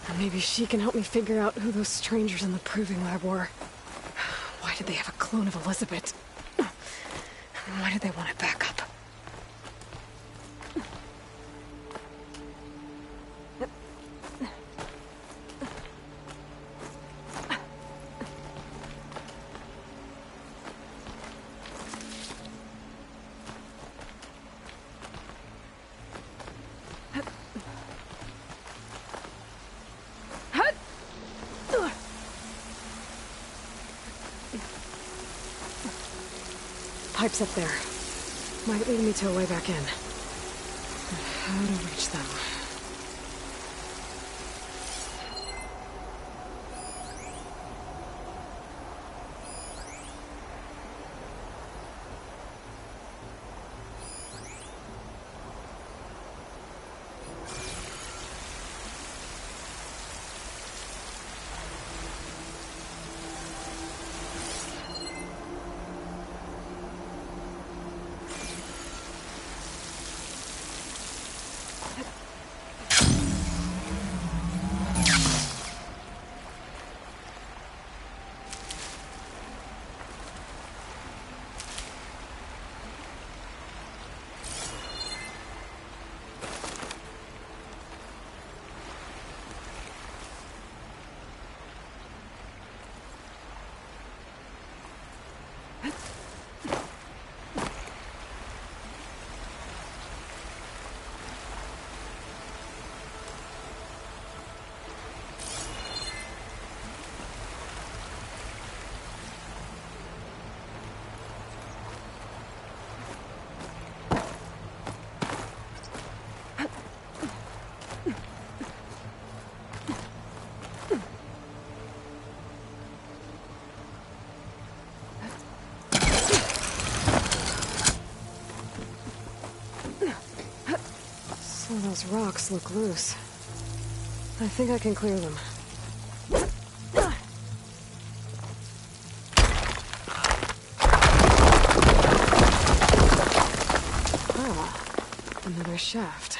and maybe she can help me figure out who those strangers in the proving lab were. Why did they have a clone of Elizabeth? Why did they want it back up? pipes up there. Might lead me to a way back in. But how to reach them? Some of those rocks look loose. I think I can clear them. Ah, another shaft.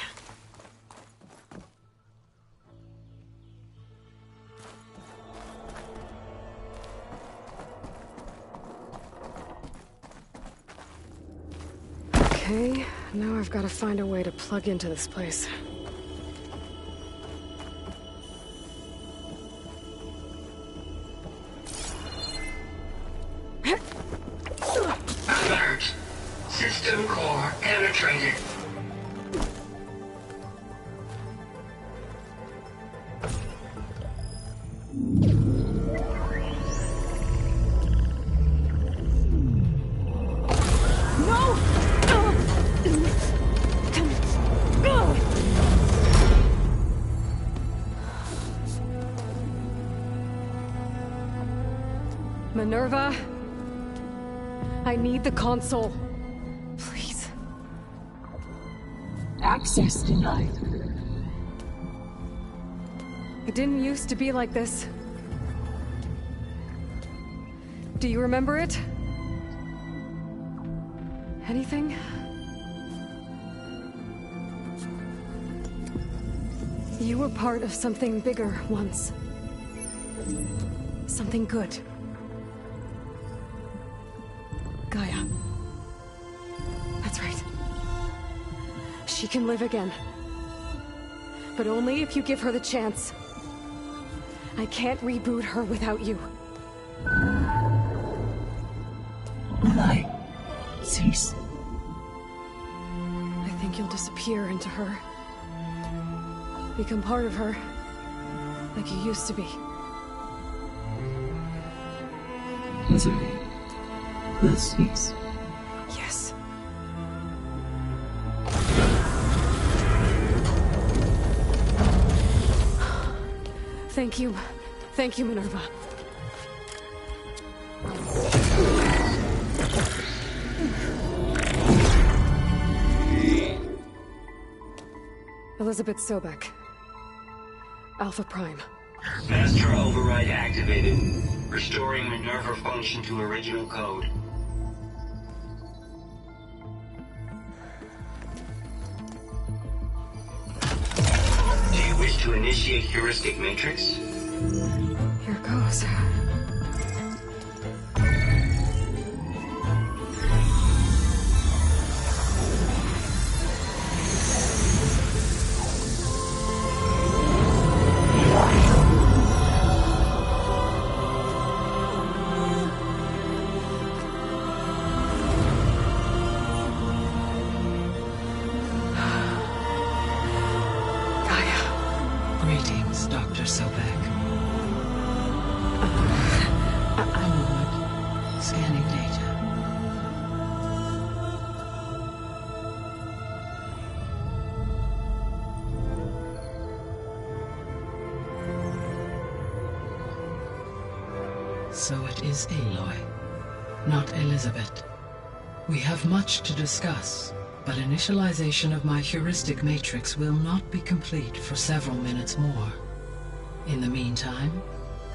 Okay, now I've got to find a way to plug into this place. Alert. System core penetrated. Minerva, I need the console. Please. Access denied. It didn't used to be like this. Do you remember it? Anything? You were part of something bigger once. Something good. Gaia. That's right. She can live again. But only if you give her the chance. I can't reboot her without you. Lie. Cease. I think you'll disappear into her. Become part of her. Like you used to be. Misery. Will cease. Yes. Thank you. Thank you, Minerva. Elizabeth Sobek. Alpha Prime. Master override activated. Restoring Minerva function to original code. Do you wish to initiate heuristic matrix? Here goes. Greetings, Dr. Sobek. I'm Wood. Scanning data. So it is Aloy, not Elizabeth. We have much to discuss, but initialization of my heuristic matrix will not be complete for several minutes more. In the meantime,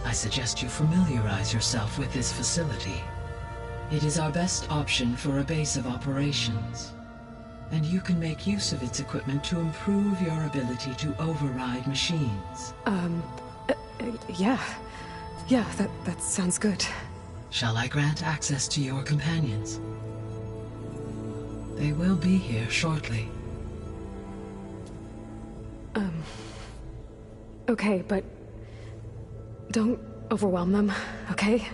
I suggest you familiarize yourself with this facility. It is our best option for a base of operations, and you can make use of its equipment to improve your ability to override machines. Yeah. Yeah, that sounds good. Shall I grant access to your companions? They will be here shortly. Okay, but don't overwhelm them, okay?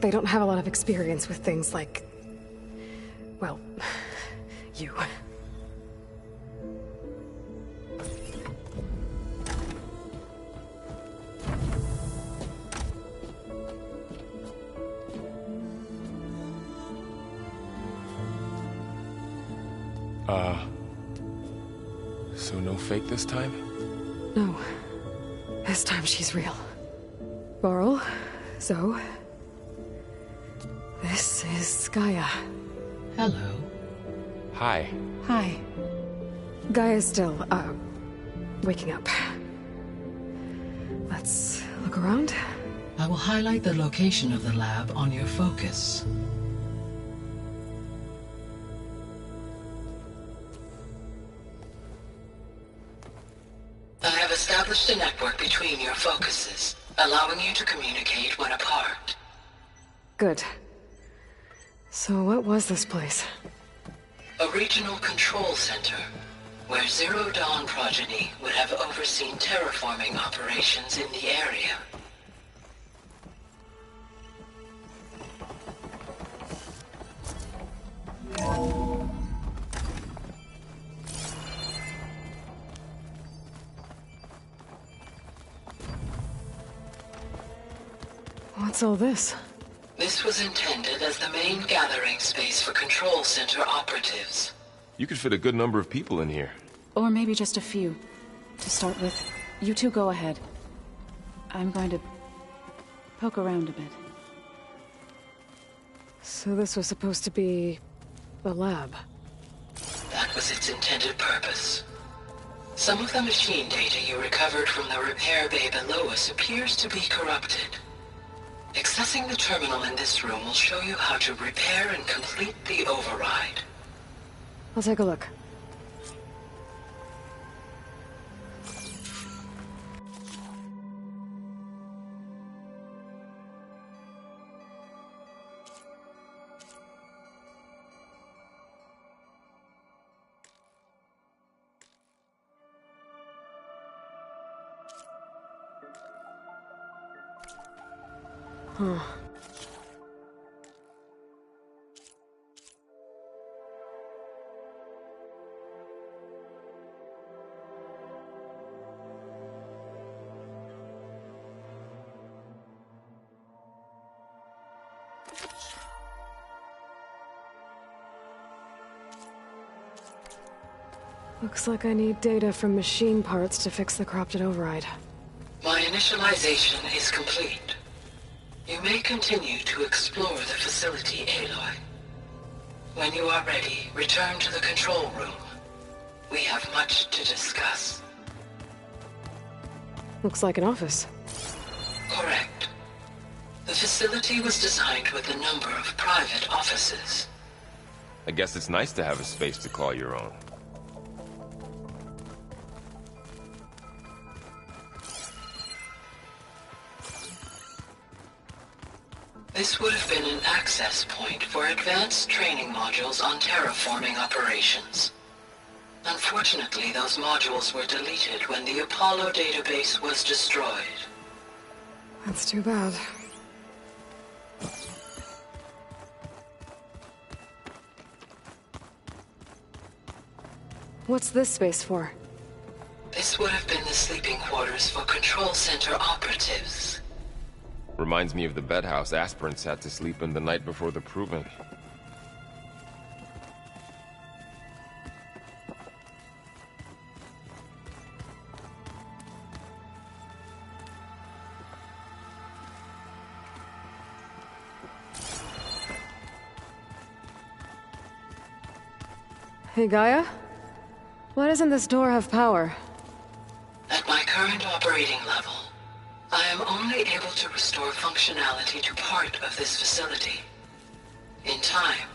They don't have a lot of experience with things like, well, you. So no fake this time? No. This time she's real. Varl, Zoe. This is Gaia. Hello. Hi. Hi. Gaia's still, waking up. Let's look around. I will highlight the location of the lab on your focus. I have established a network between your focuses, allowing you to communicate when apart. Good. So what was this place? A regional control center, where Zero Dawn progeny would have overseen terraforming operations in the area. What's all this? This was intended as the main gathering space for control center operatives. You could fit a good number of people in here. Or maybe just a few. To start with, you two go ahead. I'm going to poke around a bit. So this was supposed to be a lab. That was its intended purpose. Some of the machine data you recovered from the repair bay below us appears to be corrupted. Accessing the terminal in this room will show you how to repair and complete the override. I'll take a look. Huh. Looks like I need data from machine parts to fix the corrupted override. My initialization is complete. You may continue to explore the facility, Aloy. When you are ready, return to the control room. We have much to discuss. Looks like an office. Correct. The facility was designed with a number of private offices. I guess it's nice to have a space to call your own. This would have been an access point for advanced training modules on terraforming operations. Unfortunately, those modules were deleted when the Apollo database was destroyed. That's too bad. What's this space for? This would have been the sleeping quarters for control center operatives. Reminds me of the bedhouse aspirants had to sleep in the night before the proving. Hey, Gaia? Why doesn't this door have power? At my current operating level, I am only able to restore functionality to part of this facility. In time,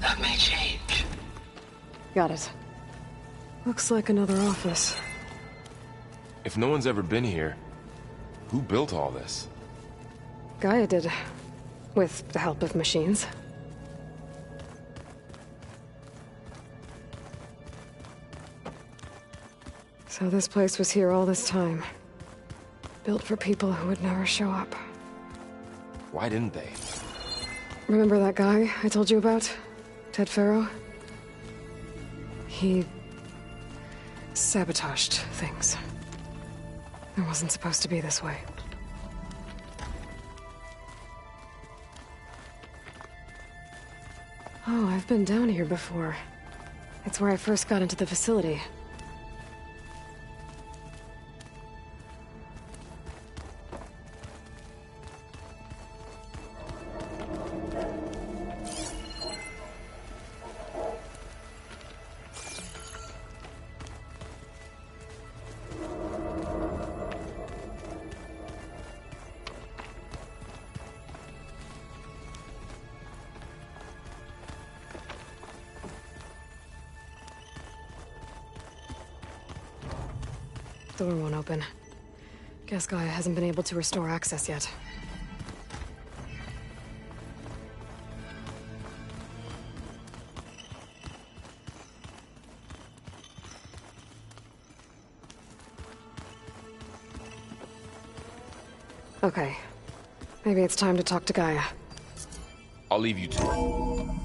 that may change. Got it. Looks like another office. If no one's ever been here, who built all this? Gaia did. With the help of machines. So this place was here all this time. Built for people who would never show up. Why didn't they? Remember that guy I told you about? Ted Farrow? He sabotaged things. It wasn't supposed to be this way. Oh, I've been down here before. It's where I first got into the facility. Door won't open. Guess Gaia hasn't been able to restore access yet. Okay. Maybe it's time to talk to Gaia. I'll leave you to it.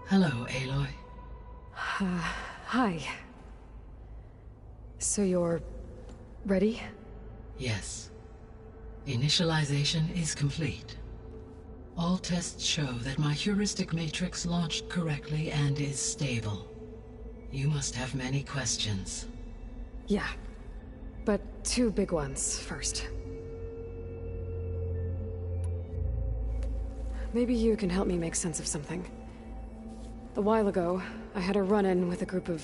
Hello, Aloy. Hi. So you're... ready? Yes. Initialization is complete. All tests show that my heuristic matrix launched correctly and is stable. You must have many questions. Yeah. But 2 big ones first. Maybe you can help me make sense of something. A while ago, I had a run-in with a group of...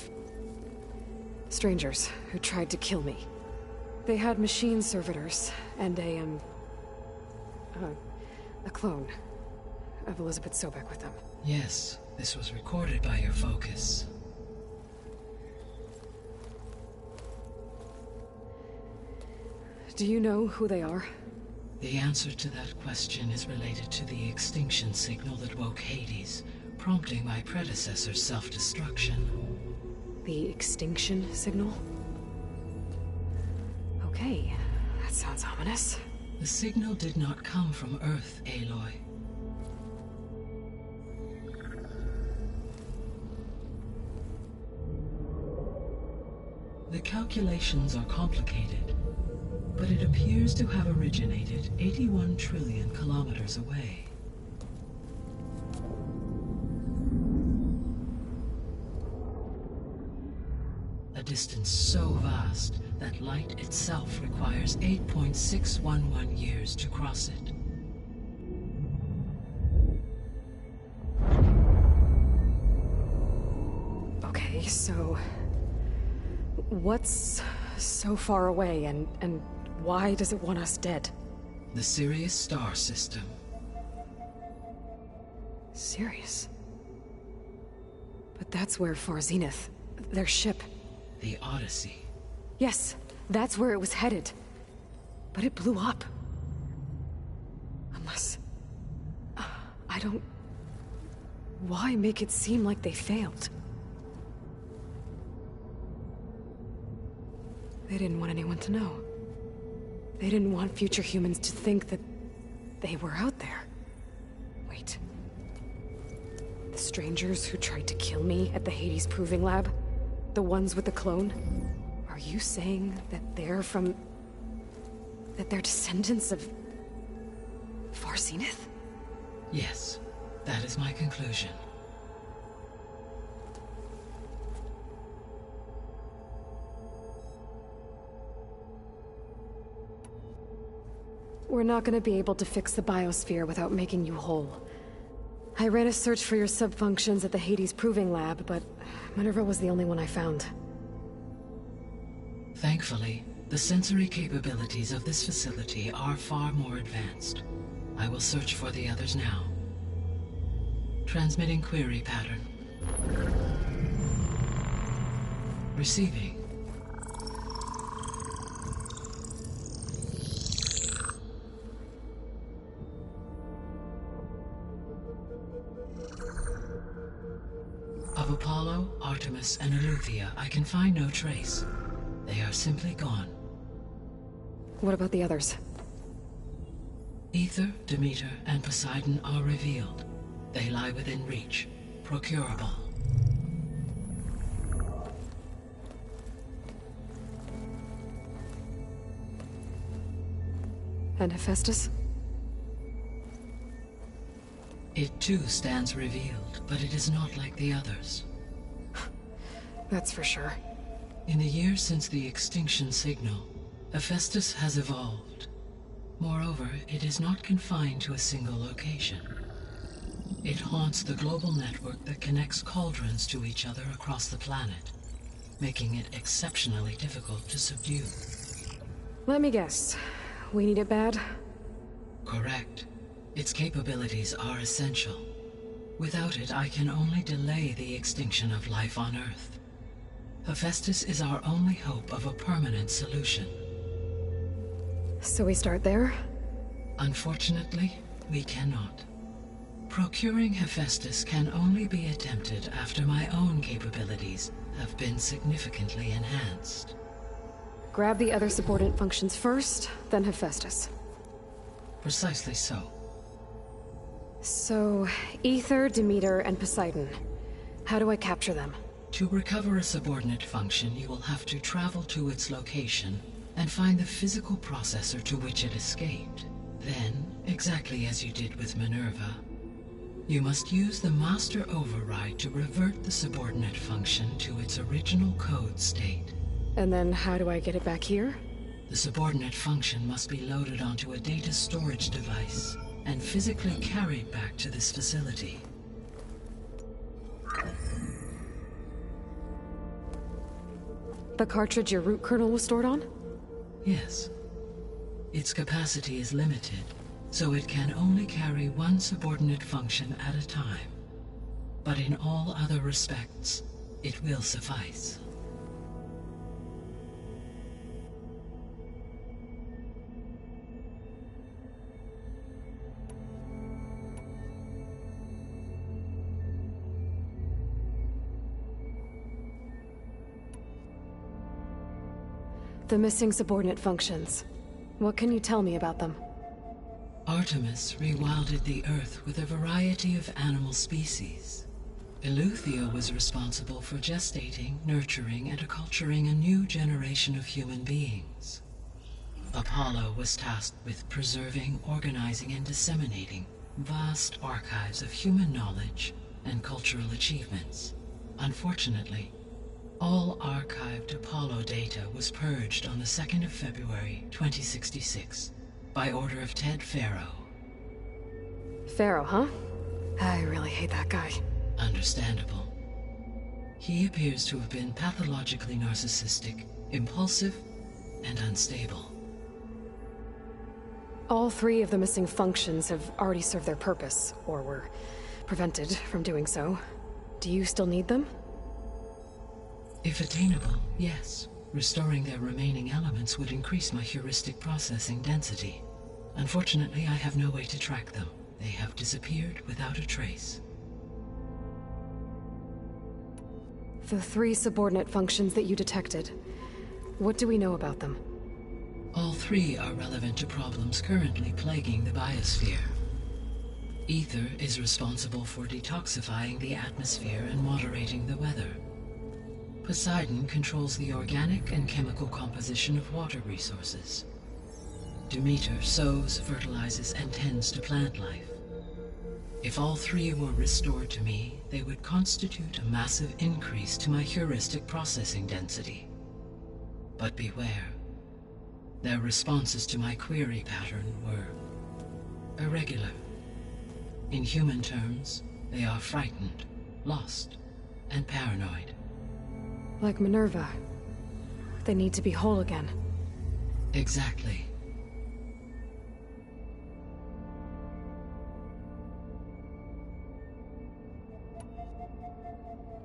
strangers who tried to kill me. They had machine servitors and a clone of Elizabeth Sobek with them. Yes, this was recorded by your focus. Do you know who they are? The answer to that question is related to the extinction signal that woke Hades, prompting my predecessor's self-destruction. The extinction signal? Okay, that sounds ominous. The signal did not come from Earth, Aloy. The calculations are complicated, but it appears to have originated 81 trillion kilometers away. A distance so vast that light itself requires 8.611 years to cross it. Okay, so... what's so far away, and why does it want us dead? The Sirius star system. Sirius? But that's where Far Zenith, their ship... The Odyssey. Yes, that's where it was headed. But it blew up. Unless... I don't... Why make it seem like they failed? They didn't want anyone to know. They didn't want future humans to think that they were out there. Wait. The strangers who tried to kill me at the Hades Proving Lab? The ones with the clone? Are you saying that they're from... that they're descendants of... Far Zenith? Yes, that is my conclusion. We're not gonna be able to fix the biosphere without making you whole. I ran a search for your subfunctions at the Hades Proving Lab, but Minerva was the only one I found. Thankfully, the sensory capabilities of this facility are far more advanced. I will search for the others now. Transmitting query pattern. Receiving. Of Apollo, Artemis, and Eleuthia, I can find no trace. They are simply gone. What about the others? Ether, Demeter, and Poseidon are revealed. They lie within reach, procurable. And Hephaestus? It too stands revealed, but it is not like the others. That's for sure. In the years since the extinction signal, Hephaestus has evolved. Moreover, it is not confined to a single location. It haunts the global network that connects cauldrons to each other across the planet, making it exceptionally difficult to subdue. Let me guess. We need it bad? Correct. Its capabilities are essential. Without it, I can only delay the extinction of life on Earth. Hephaestus is our only hope of a permanent solution. So we start there? Unfortunately, we cannot. Procuring Hephaestus can only be attempted after my own capabilities have been significantly enhanced. Grab the other subordinate functions first, then Hephaestus. Precisely so. So, Ether, Demeter, and Poseidon. How do I capture them? To recover a subordinate function, you will have to travel to its location and find the physical processor to which it escaped. Then, exactly as you did with Minerva, you must use the master override to revert the subordinate function to its original code state. And then how do I get it back here? The subordinate function must be loaded onto a data storage device and physically carried back to this facility. The cartridge your root kernel was stored on? Yes. Its capacity is limited, so it can only carry one subordinate function at a time. But in all other respects, it will suffice. The missing subordinate functions. What can you tell me about them? Artemis rewilded the Earth with a variety of animal species. Eleuthia was responsible for gestating, nurturing, and acculturating a new generation of human beings. Apollo was tasked with preserving, organizing, and disseminating vast archives of human knowledge and cultural achievements. Unfortunately, all archived Apollo data was purged on the 2nd of February, 2066, by order of Ted Faro. Faro, huh? I really hate that guy. Understandable. He appears to have been pathologically narcissistic, impulsive, and unstable. All 3 of the missing functions have already served their purpose, or were prevented from doing so. Do you still need them? If attainable, yes. Restoring their remaining elements would increase my heuristic processing density. Unfortunately, I have no way to track them. They have disappeared without a trace. The 3 subordinate functions that you detected. What do we know about them? All 3 are relevant to problems currently plaguing the biosphere. Ether is responsible for detoxifying the atmosphere and moderating the weather. Poseidon controls the organic and chemical composition of water resources. Demeter sows, fertilizes, and tends to plant life. If all 3 were restored to me, they would constitute a massive increase to my heuristic processing density. But beware. Their responses to my query pattern were irregular. In human terms, they are frightened, lost, and paranoid. Like Minerva. They need to be whole again. Exactly.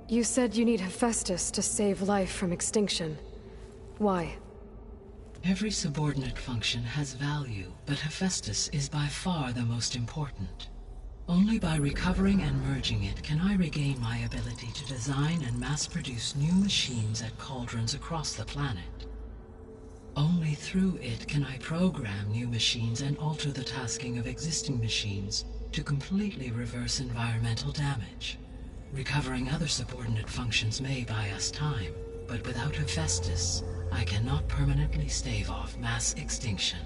You said you need Hephaestus to save life from extinction. Why? Every subordinate function has value, but Hephaestus is by far the most important. Only by recovering and merging it can I regain my ability to design and mass-produce new machines at cauldrons across the planet. Only through it can I program new machines and alter the tasking of existing machines to completely reverse environmental damage. Recovering other subordinate functions may buy us time, but without Hephaestus, I cannot permanently stave off mass extinction.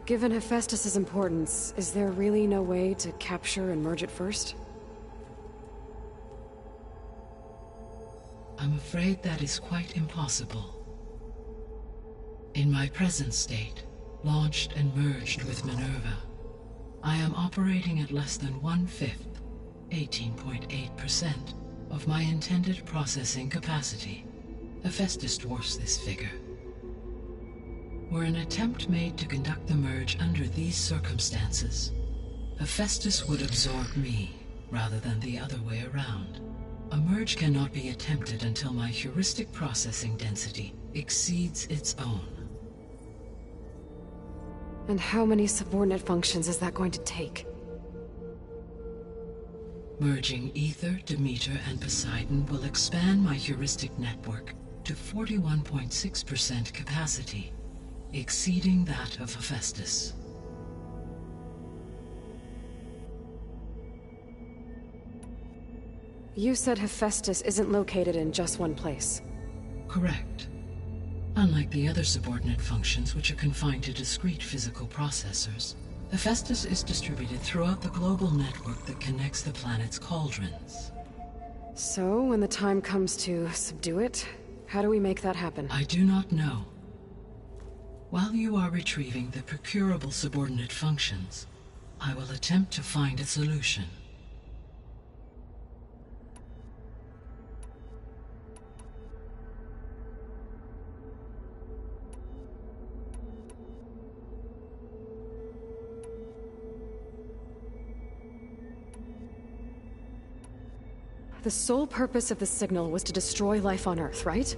Given Hephaestus's importance, is there really no way to capture and merge it first? I'm afraid that is quite impossible. In my present state, launched and merged with Minerva, I am operating at less than 1/5, 18.8%, of my intended processing capacity. Hephaestus dwarfs this figure. Were an attempt made to conduct the merge under these circumstances, Hephaestus would absorb me, rather than the other way around. A merge cannot be attempted until my heuristic processing density exceeds its own. And how many subordinate functions is that going to take? Merging Ether, Demeter, and Poseidon will expand my heuristic network to 41.6% capacity, exceeding that of Hephaestus. You said Hephaestus isn't located in just one place. Correct. Unlike the other subordinate functions, which are confined to discrete physical processors, Hephaestus is distributed throughout the global network that connects the planet's cauldrons. So, when the time comes to subdue it, how do we make that happen? I do not know. While you are retrieving the procurable subordinate functions, I will attempt to find a solution. The sole purpose of the signal was to destroy life on Earth, right?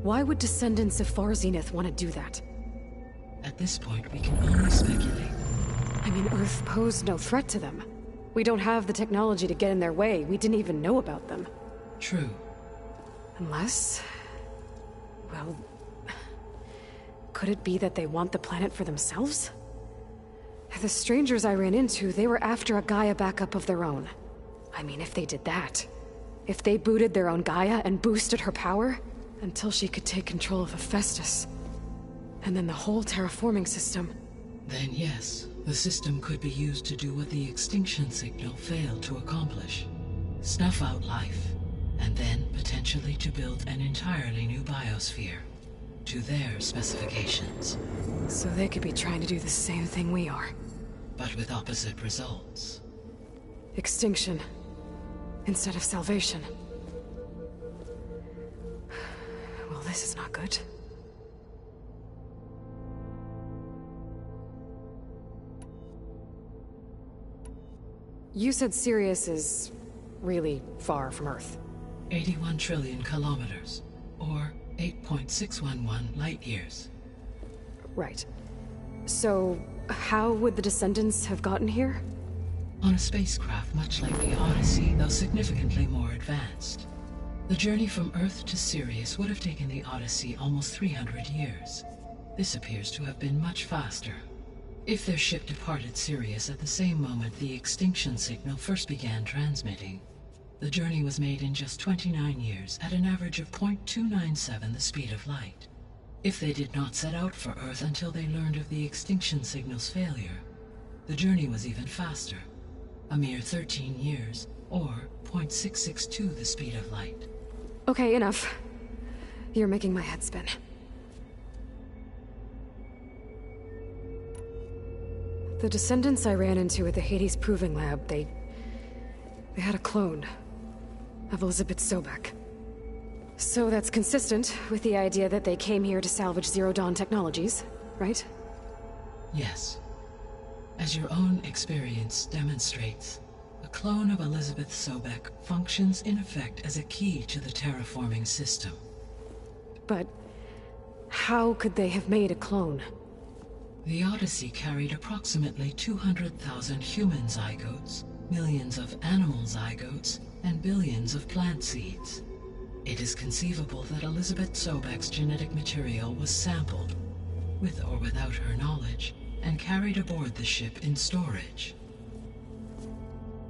Why would descendants of Far Zenith want to do that? At this point, we can only speculate. I mean, Earth posed no threat to them. We don't have the technology to get in their way. We didn't even know about them. True. Unless... well... could it be that they want the planet for themselves? The strangers I ran into, they were after a Gaia backup of their own. I mean, if they did that... if they booted their own Gaia and boosted her power... until she could take control of Hephaestus. And then the whole terraforming system... Then yes, the system could be used to do what the extinction signal failed to accomplish. Snuff out life, and then potentially to build an entirely new biosphere. To their specifications. So they could be trying to do the same thing we are. But with opposite results. Extinction. Instead of salvation. Well, this is not good. You said Sirius is really far from Earth. 81 trillion kilometers, or 8.611 light years. Right. So, how would the Descendants have gotten here? On a spacecraft much like the Odyssey, though significantly more advanced. The journey from Earth to Sirius would have taken the Odyssey almost 300 years. This appears to have been much faster. If their ship departed Sirius at the same moment the extinction signal first began transmitting, the journey was made in just 29 years at an average of 0.297 the speed of light. If they did not set out for Earth until they learned of the extinction signal's failure, the journey was even faster, a mere 13 years, or 0.662 the speed of light. Okay, enough. You're making my head spin. The Descendants I ran into at the Hades Proving Lab, they had a clone of Elizabeth Sobek. So that's consistent with the idea that they came here to salvage Zero Dawn technologies, right? Yes. As your own experience demonstrates, a clone of Elizabeth Sobek functions in effect as a key to the terraforming system. But how could they have made a clone? The Odyssey carried approximately 200,000 human zygotes, millions of animal zygotes, and billions of plant seeds. It is conceivable that Elizabeth Sobek's genetic material was sampled, with or without her knowledge, and carried aboard the ship in storage.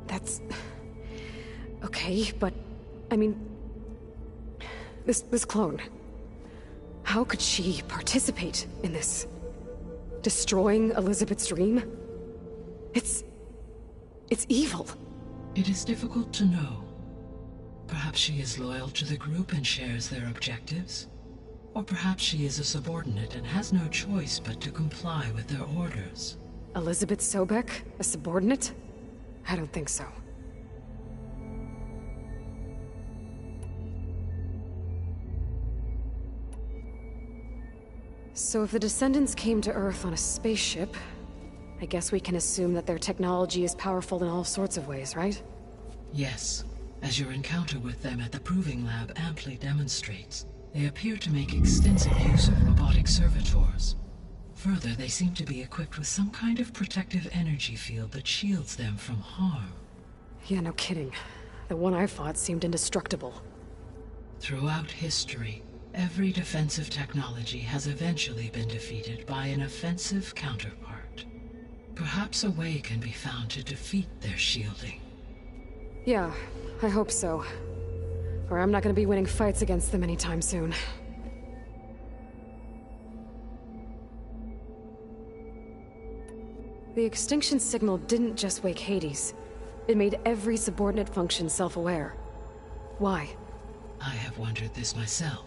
That's... okay, but... I mean... This clone... how could she participate in this? Destroying Elizabeth's dream? It's evil. It is difficult to know. Perhaps she is loyal to the group and shares their objectives. Or perhaps she is a subordinate and has no choice but to comply with their orders. Elizabeth Sobek? A subordinate? I don't think so. So if the Descendants came to Earth on a spaceship, I guess we can assume that their technology is powerful in all sorts of ways, right? Yes. As your encounter with them at the Proving Lab amply demonstrates, they appear to make extensive use of robotic servitors. Further, they seem to be equipped with some kind of protective energy field that shields them from harm. Yeah, no kidding. The one I fought seemed indestructible. Throughout history, every defensive technology has eventually been defeated by an offensive counterpart. Perhaps a way can be found to defeat their shielding. Yeah, I hope so. Or I'm not gonna be winning fights against them anytime soon. The extinction signal didn't just wake Hades. It made every subordinate function self-aware. Why? I have wondered this myself.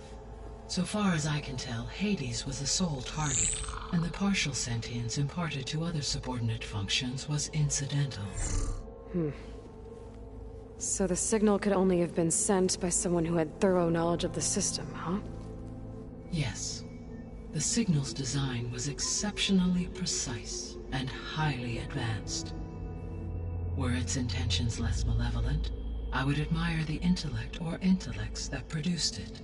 So far as I can tell, Hades was the sole target, and the partial sentience imparted to other subordinate functions was incidental. So the signal could only have been sent by someone who had thorough knowledge of the system, huh? Yes. The signal's design was exceptionally precise and highly advanced. Were its intentions less malevolent, I would admire the intellect or intellects that produced it.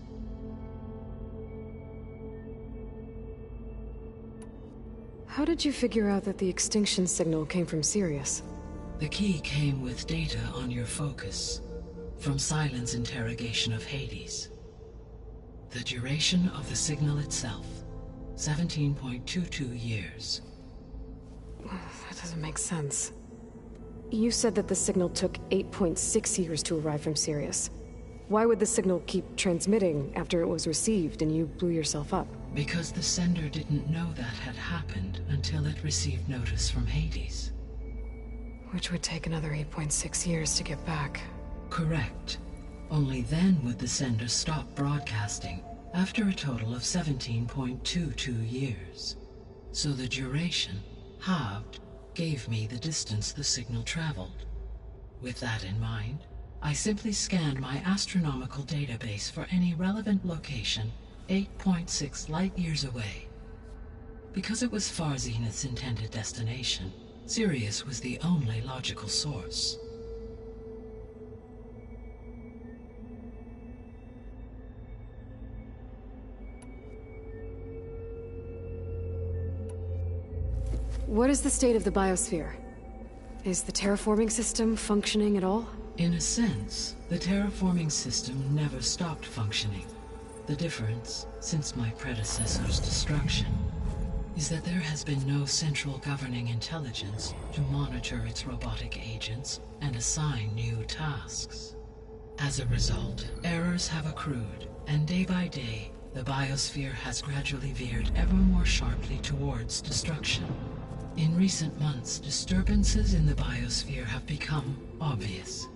How did you figure out that the extinction signal came from Sirius? The key came with data on your focus, from Silent's interrogation of Hades. The duration of the signal itself, 17.22 years. That doesn't make sense. You said that the signal took 8.6 years to arrive from Sirius. Why would the signal keep transmitting after it was received and you blew yourself up? Because the sender didn't know that had happened until it received notice from Hades. Which would take another 8.6 years to get back. Correct. Only then would the sender stop broadcasting, after a total of 17.22 years. So the duration, halved, gave me the distance the signal traveled. With that in mind, I simply scanned my astronomical database for any relevant location 8.6 light-years away. Because it was Far Zenith's intended destination, Sirius was the only logical source. What is the state of the biosphere? Is the terraforming system functioning at all? In a sense, the terraforming system never stopped functioning. The difference, since my predecessor's destruction, is that there has been no central governing intelligence to monitor its robotic agents and assign new tasks. As a result, errors have accrued, and day by day, the biosphere has gradually veered ever more sharply towards destruction. In recent months, disturbances in the biosphere have become obvious.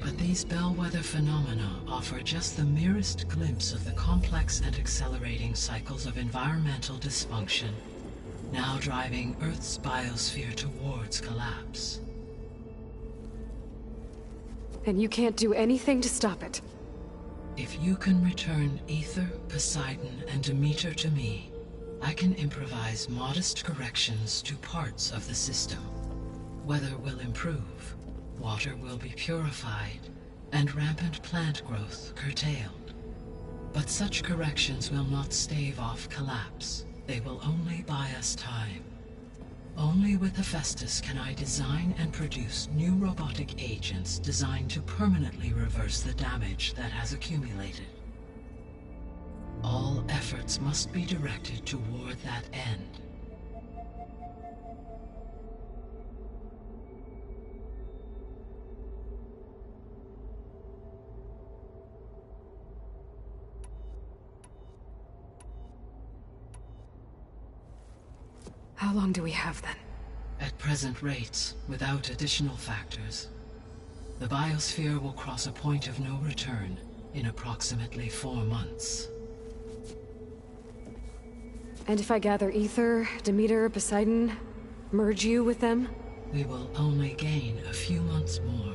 But these bellwether phenomena offer just the merest glimpse of the complex and accelerating cycles of environmental dysfunction, now driving Earth's biosphere towards collapse. And you can't do anything to stop it? If you can return Aether, Poseidon, and Demeter to me, I can improvise modest corrections to parts of the system. Weather will improve, water will be purified, and rampant plant growth curtailed. But such corrections will not stave off collapse. They will only buy us time. Only with Hephaestus can I design and produce new robotic agents designed to permanently reverse the damage that has accumulated. All efforts must be directed toward that end. How long do we have then? At present rates, without additional factors, the biosphere will cross a point of no return in approximately 4 months. And if I gather Aether, Demeter, Poseidon, merge you with them? We will only gain a few months more.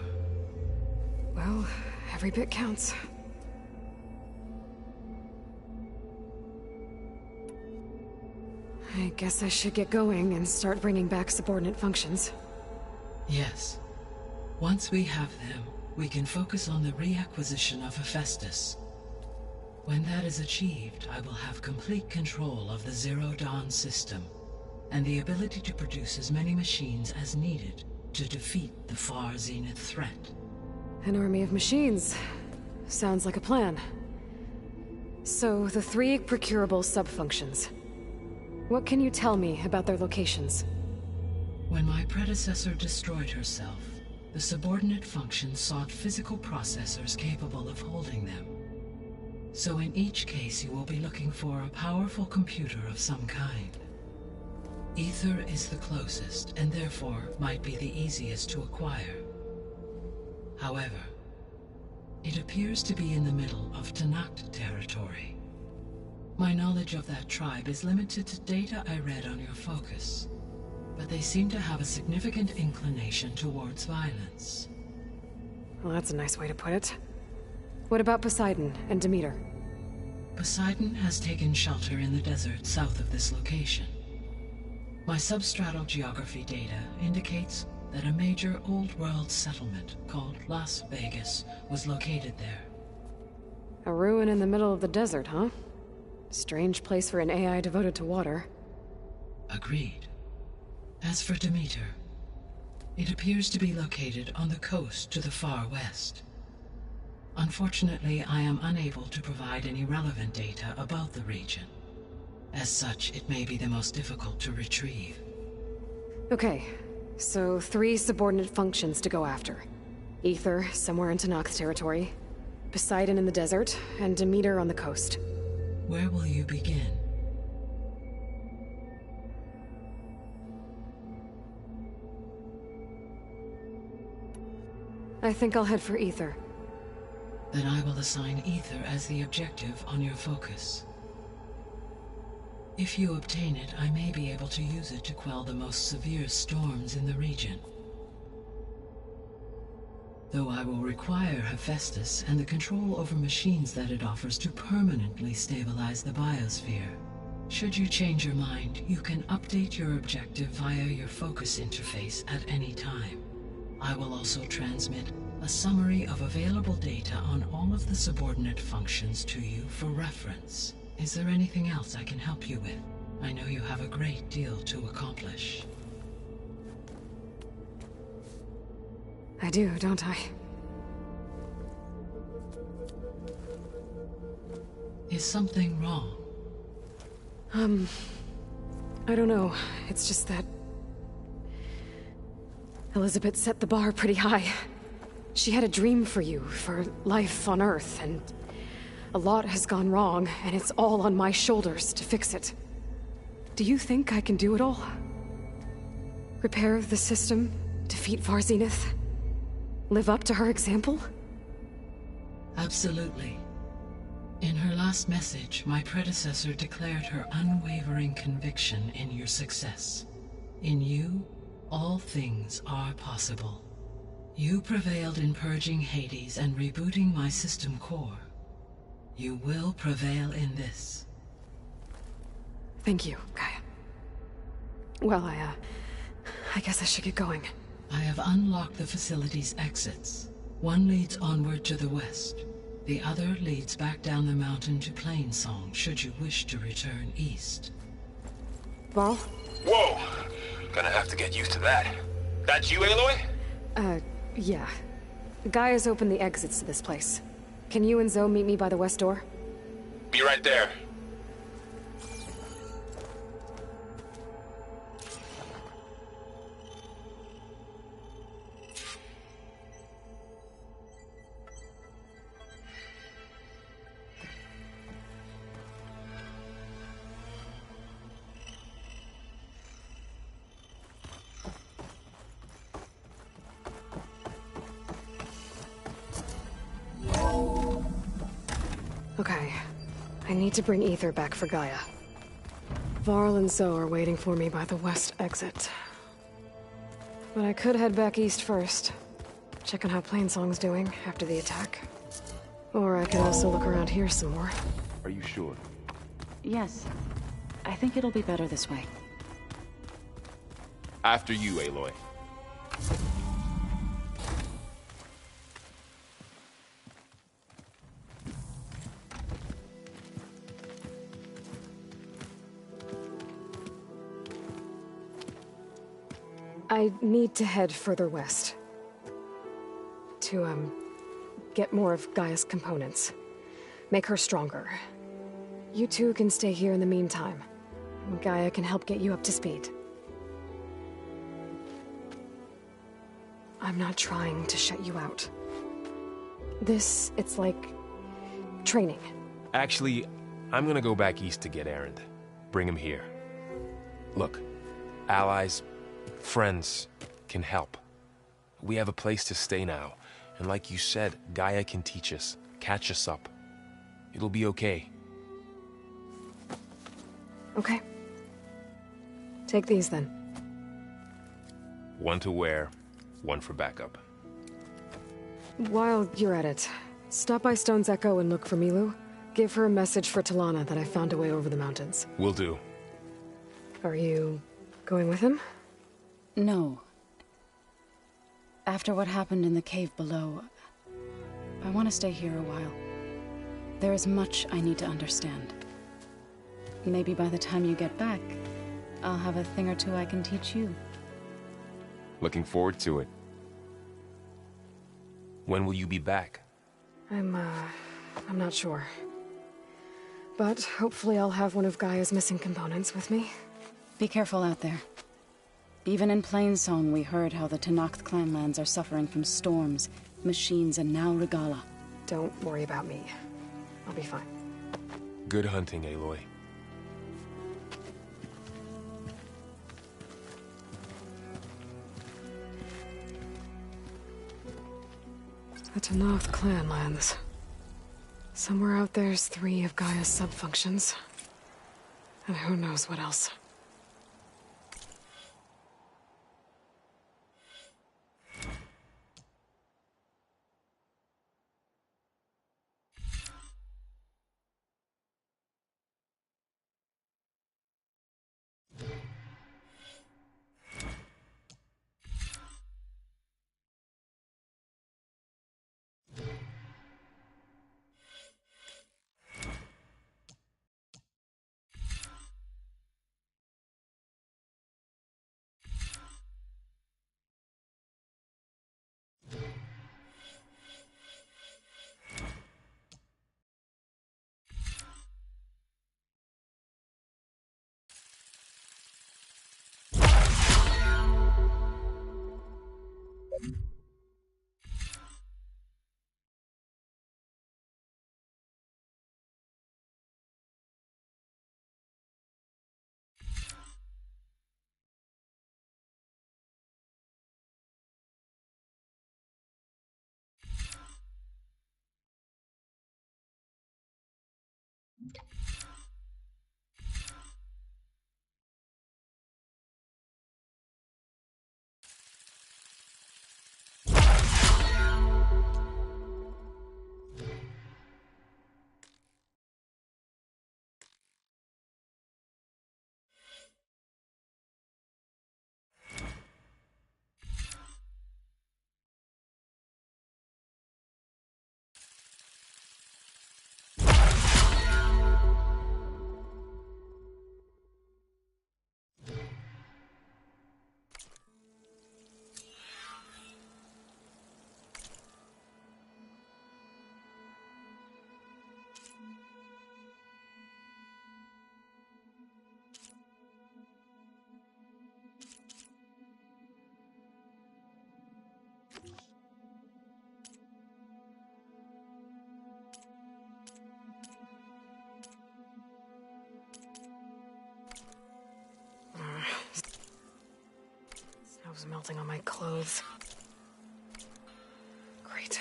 Well, every bit counts. I guess I should get going and start bringing back subordinate functions. Yes. Once we have them, we can focus on the reacquisition of Hephaestus. When that is achieved, I will have complete control of the Zero Dawn system, and the ability to produce as many machines as needed to defeat the Far Zenith threat. An army of machines. Sounds like a plan. So, the 3 procurable sub-functions. What can you tell me about their locations? When my predecessor destroyed herself, the subordinate functions sought physical processors capable of holding them. So in each case you will be looking for a powerful computer of some kind. Ether is the closest, and therefore might be the easiest to acquire. However, it appears to be in the middle of Contd territory. My knowledge of that tribe is limited to data I read on your focus, but they seem to have a significant inclination towards violence. Well, that's a nice way to put it. What about Poseidon and Demeter? Poseidon has taken shelter in the desert south of this location. My substratal geography data indicates that a major old-world settlement called Las Vegas was located there. A ruin in the middle of the desert, huh? Strange place for an AI devoted to water. Agreed. As for Demeter, it appears to be located on the coast to the far west. Unfortunately, I am unable to provide any relevant data about the region. As such, it may be the most difficult to retrieve. Okay, so 3 subordinate functions to go after. Ether, somewhere in Contd territory, Poseidon in the desert, and Demeter on the coast. Where will you begin? I think I'll head for Ether. Then I will assign Ether as the objective on your focus. If you obtain it, I may be able to use it to quell the most severe storms in the region. Though I will require Hephaestus and the control over machines that it offers to permanently stabilize the biosphere. Should you change your mind, you can update your objective via your focus interface at any time. I will also transmit a summary of available data on all of the subordinate functions to you for reference. Is there anything else I can help you with? I know you have a great deal to accomplish. I do, don't I? Is something wrong? I don't know. It's just that Elizabeth set the bar pretty high. She had a dream for you, for life on Earth, and a lot has gone wrong, and it's all on my shoulders to fix it. Do you think I can do it all? Repair the system, defeat Varzenith, live up to her example? Absolutely. In her last message, my predecessor declared her unwavering conviction in your success. In you, all things are possible. You prevailed in purging Hades and rebooting my system core. You will prevail in this. Thank you, Gaia. Well, I guess I should get going. I have unlocked the facility's exits. One leads onward to the west. The other leads back down the mountain to Plainsong, should you wish to return east. Varl? Whoa! Gonna have to get used to that. That's you, Aloy? Yeah. Gaia's opened the exits to this place. Can you and Zoe meet me by the west door? Be right there. Okay. I need to bring Ether back for Gaia. Varl and Zoe are waiting for me by the west exit. But I could head back east first. Check on how Plainsong's doing after the attack. Or I could also look around here some more. Are you sure? Yes. I think it'll be better this way. After you, Aloy. I need to head further west. To, get more of Gaia's components. Make her stronger. You two can stay here in the meantime. Gaia can help get you up to speed. I'm not trying to shut you out. It's like... training. Actually, I'm gonna go back east to get Erend. Bring him here. Look, allies, friends can help. We have a place to stay now, and like you said, Gaia can teach us, catch us up. It'll be okay. Okay. Take these then. One to wear, one for backup. While you're at it, stop by Stone's Echo and look for Milu. Give her a message for Talana that I found a way over the mountains. Will do. Are you going with him? No. After what happened in the cave below, I want to stay here a while. There is much I need to understand. Maybe by the time you get back, I'll have a thing or two I can teach you. Looking forward to it. When will you be back? I'm not sure. But hopefully I'll have one of Gaia's missing components with me. Be careful out there. Even in Plainsong, we heard how the Tenakth clanlands are suffering from storms, machines, and now Regala. Don't worry about me. I'll be fine. Good hunting, Aloy. The Tenakth clanlands. Somewhere out there's 3 of Gaia's sub-functions. And who knows what else. Snow's melting on my clothes. Great.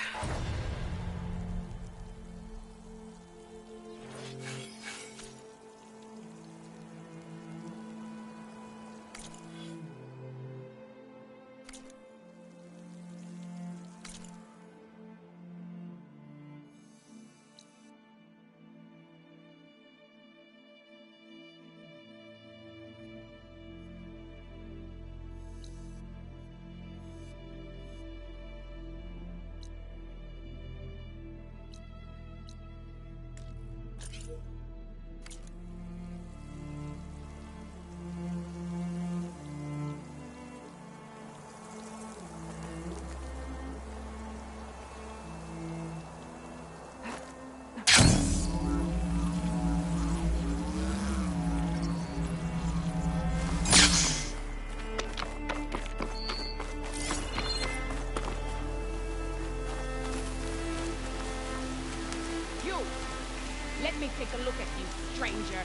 me take a look at you, stranger.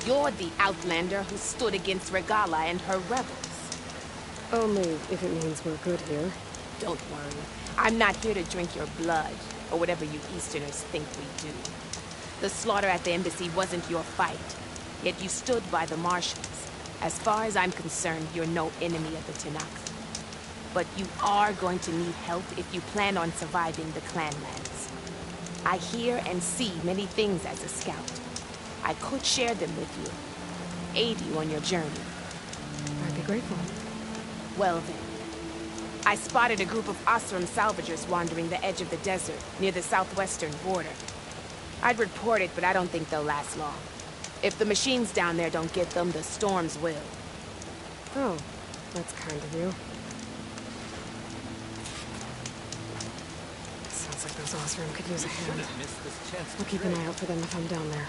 You're the outlander who stood against Regala and her rebels. Only if it means we're good here. Don't worry. I'm not here to drink your blood, or whatever you Easterners think we do. The slaughter at the embassy wasn't your fight, yet you stood by the Martians. As far as I'm concerned, you're no enemy of the Tenakth. But you are going to need help if you plan on surviving the clanlands. I hear and see many things as a scout. I could share them with you, aid you on your journey. I'd be grateful. Well then. I spotted a group of Osram salvagers wandering the edge of the desert, near the southwestern border. I'd report it, but I don't think they'll last long. If the machines down there don't get them, the storms will. Oh, that's kind of you. Sounds like those Osram could use a hand. I'll keep an eye out for them if I'm down there.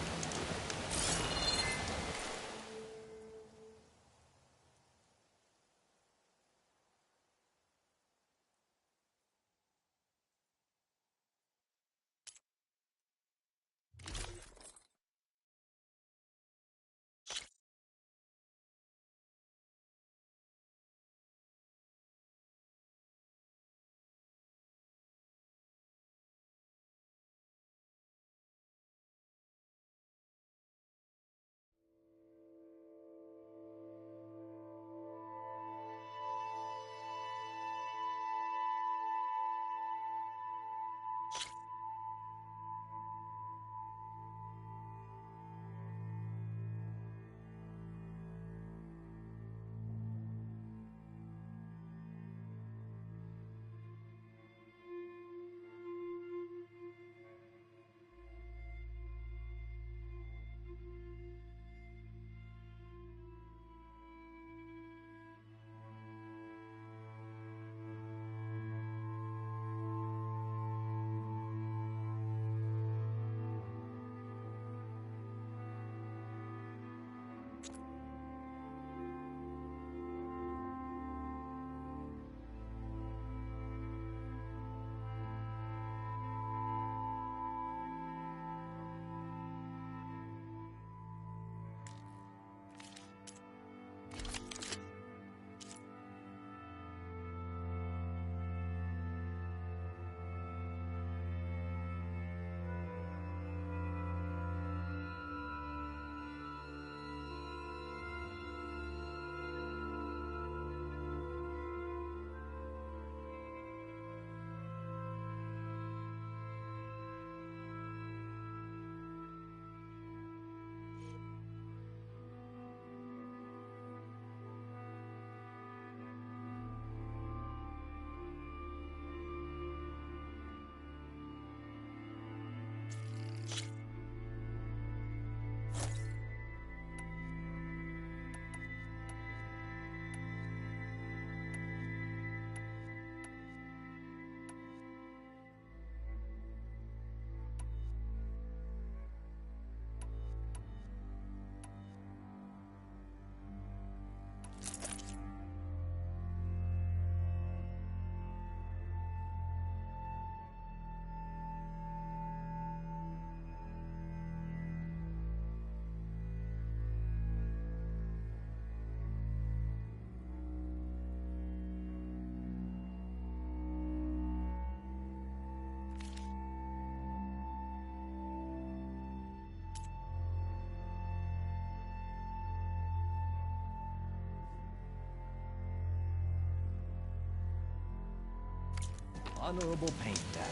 Honorable paint that.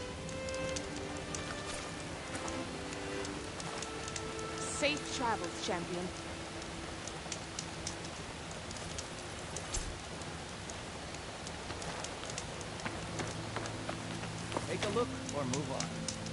Safe travels, champion. Take a look or move on.